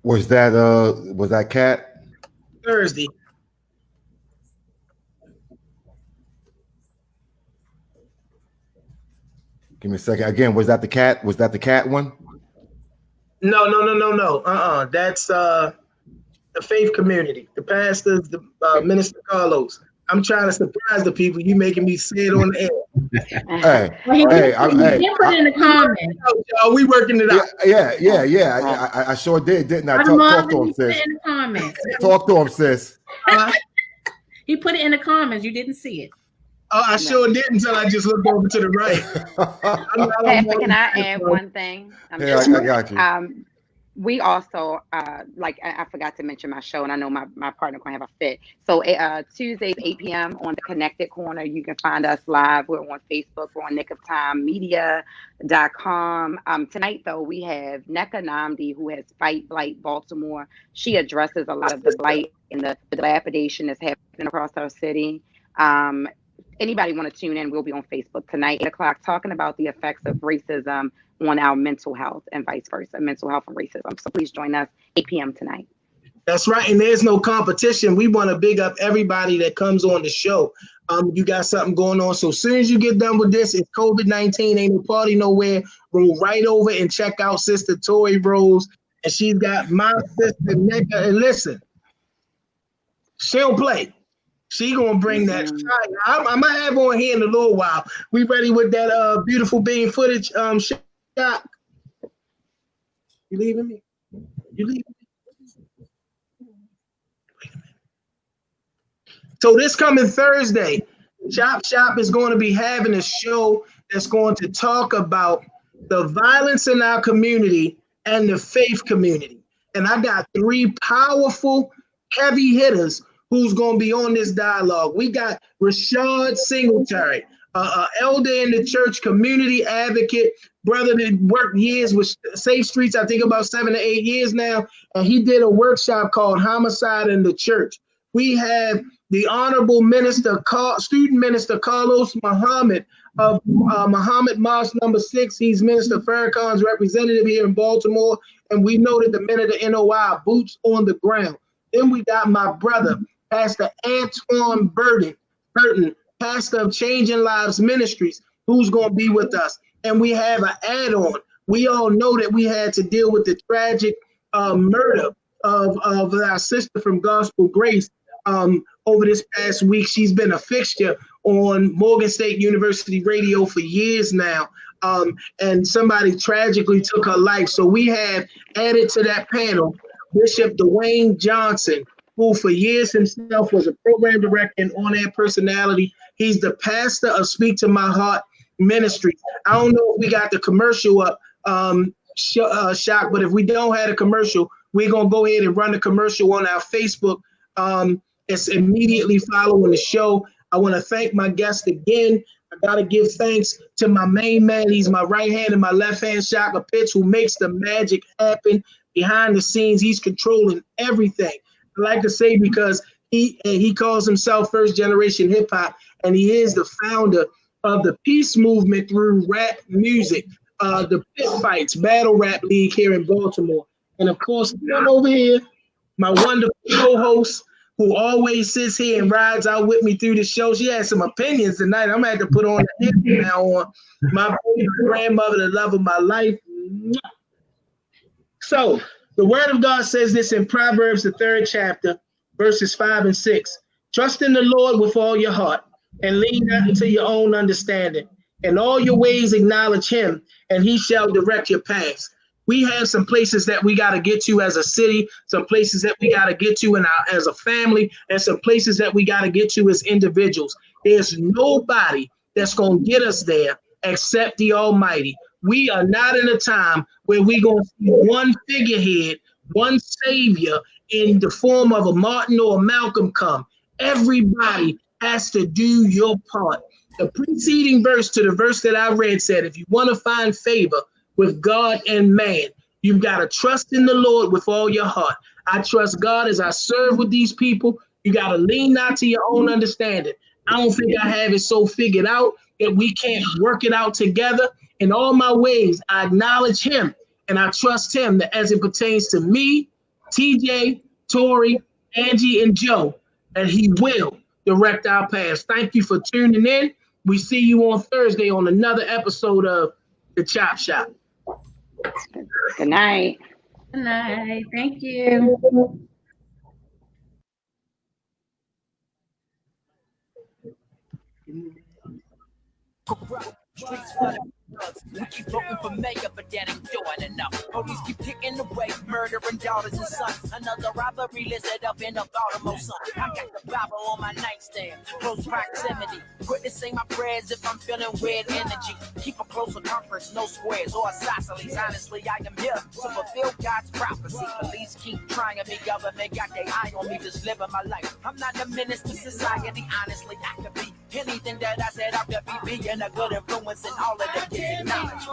Was that Cat? Thursday. Give me a second. Again, was that the Cat? Was that the Cat one? No. That's the faith community, the pastors, the Minister Carlos. I'm trying to surprise the people. You making me say it on the Hey, air. Put it in the comments. We working it out. Yeah. I sure did, didn't I? Talk to him, sis. Put it in the comments. Talk to him, sis. He put it in the comments. You didn't see it. Oh, I sure did until I just looked over to the right. Can I add one thing? I got you. we also like I forgot to mention my show, and I know my partner gonna have a fit. So Tuesdays 8 p.m. on the Connected Corner. You can find us live. We're on Facebook. We're on nickoftimemedia.com. Tonight though, we have Neka Namdi, who has Fight Blight Baltimore. She addresses a lot of the blight and the dilapidation that's happening across our city. Anybody want to tune in? We'll be on Facebook tonight, 8 o'clock, talking about the effects of racism on our mental health and vice versa, mental health and racism. So please join us 8 p.m. tonight. That's right, and there's no competition. We want to big up everybody that comes on the show. You got something going on. So as soon as you get done with this, it's COVID-19, ain't no party nowhere. Roll right over and check out Sister Tori Rose. And she's got my sister, Neka. And listen, she don't play. She gonna bring that fire. I'm gonna have on here in a little while. We ready with that beautiful bean footage shot? You leaving me? You leaving me? So this coming Thursday, Chop Shop is going to be having a show that's going to talk about the violence in our community and the faith community. And I got three powerful, heavy hitters who's going to be on this dialogue. We got Rashad Singletary, elder in the church, community advocate, brother that worked years with Safe Streets, I think about 7 to 8 years now. And he did a workshop called Homicide in the Church. We have the Honorable Minister, Student Minister Carlos Muhammad of Muhammad Mosque number 6. He's Minister Farrakhan's representative here in Baltimore. And we know that the men of the NOI, boots on the ground. Then we got my brother, Pastor Antoine Burton, pastor of Changing Lives Ministries, who's going to be with us. And we have an add-on. We all know that we had to deal with the tragic murder of our sister from Gospel Grace over this past week. She's been a fixture on Morgan State University radio for years now. And somebody tragically took her life. So we have added to that panel Bishop Dwayne Johnson, who for years himself was a program director and on-air personality. He's the pastor of Speak to My Heart Ministry. I don't know if we got the commercial up, Shock, but if we don't have a commercial, we're going to go ahead and run the commercial on our Facebook. It's immediately following the show. I want to thank my guest again. I got to give thanks to my main man. He's my right hand and my left hand, Shaka Pitts, who makes the magic happen behind the scenes. He's controlling everything. I like to say because he calls himself first generation hip hop, and he is the founder of the peace movement through rap music, the Pit Fights Battle Rap League here in Baltimore. And of course, one over here, my wonderful co-host, who always sits here and rides out with me through the show. She has some opinions tonight. I'm gonna have to put on the head now on my grandmother, the love of my life. So the word of God says this in Proverbs, the 3rd chapter, verses 5 and 6. Trust in the Lord with all your heart and lean not into your own understanding. In all your ways acknowledge him, and he shall direct your paths. We have some places that we got to get to as a city, some places that we got to get to as a family, and some places that we got to get to as individuals. There's nobody that's going to get us there except the Almighty. We are not in a time where we're going to see one figurehead, one savior in the form of a Martin or a Malcolm come. Everybody has to do your part. The preceding verse to the verse that I read said, if you want to find favor with God and man, you've got to trust in the Lord with all your heart. I trust God as I serve with these people. You got to lean not to your own understanding. I don't think I have it so figured out that we can't work it out together. In all my ways, I acknowledge him and I trust him that as it pertains to me, TJ, Tori, Angie, and Joe, and he will direct our paths. Thank you for tuning in. We see you on Thursday on another episode of The Chop Shop. Good night. Good night. Thank you. thugs. We keep voting for mayor, but that ain't doing enough. Police keep kicking away, murdering daughters and sons. Another robbery listed up in a Baltimore Sun. I got the Bible on my nightstand, close proximity. Quit to say my prayers if I'm feeling weird energy. Keep a close circumference, no squares or isosceles. Honestly, I am here to fulfill God's prophecy. Police keep trying me, government got their eye on me, just living my life. I'm not a menace to society, honestly, I could be anything that I said I could be. Being a good influence in all of the kids' knowledge.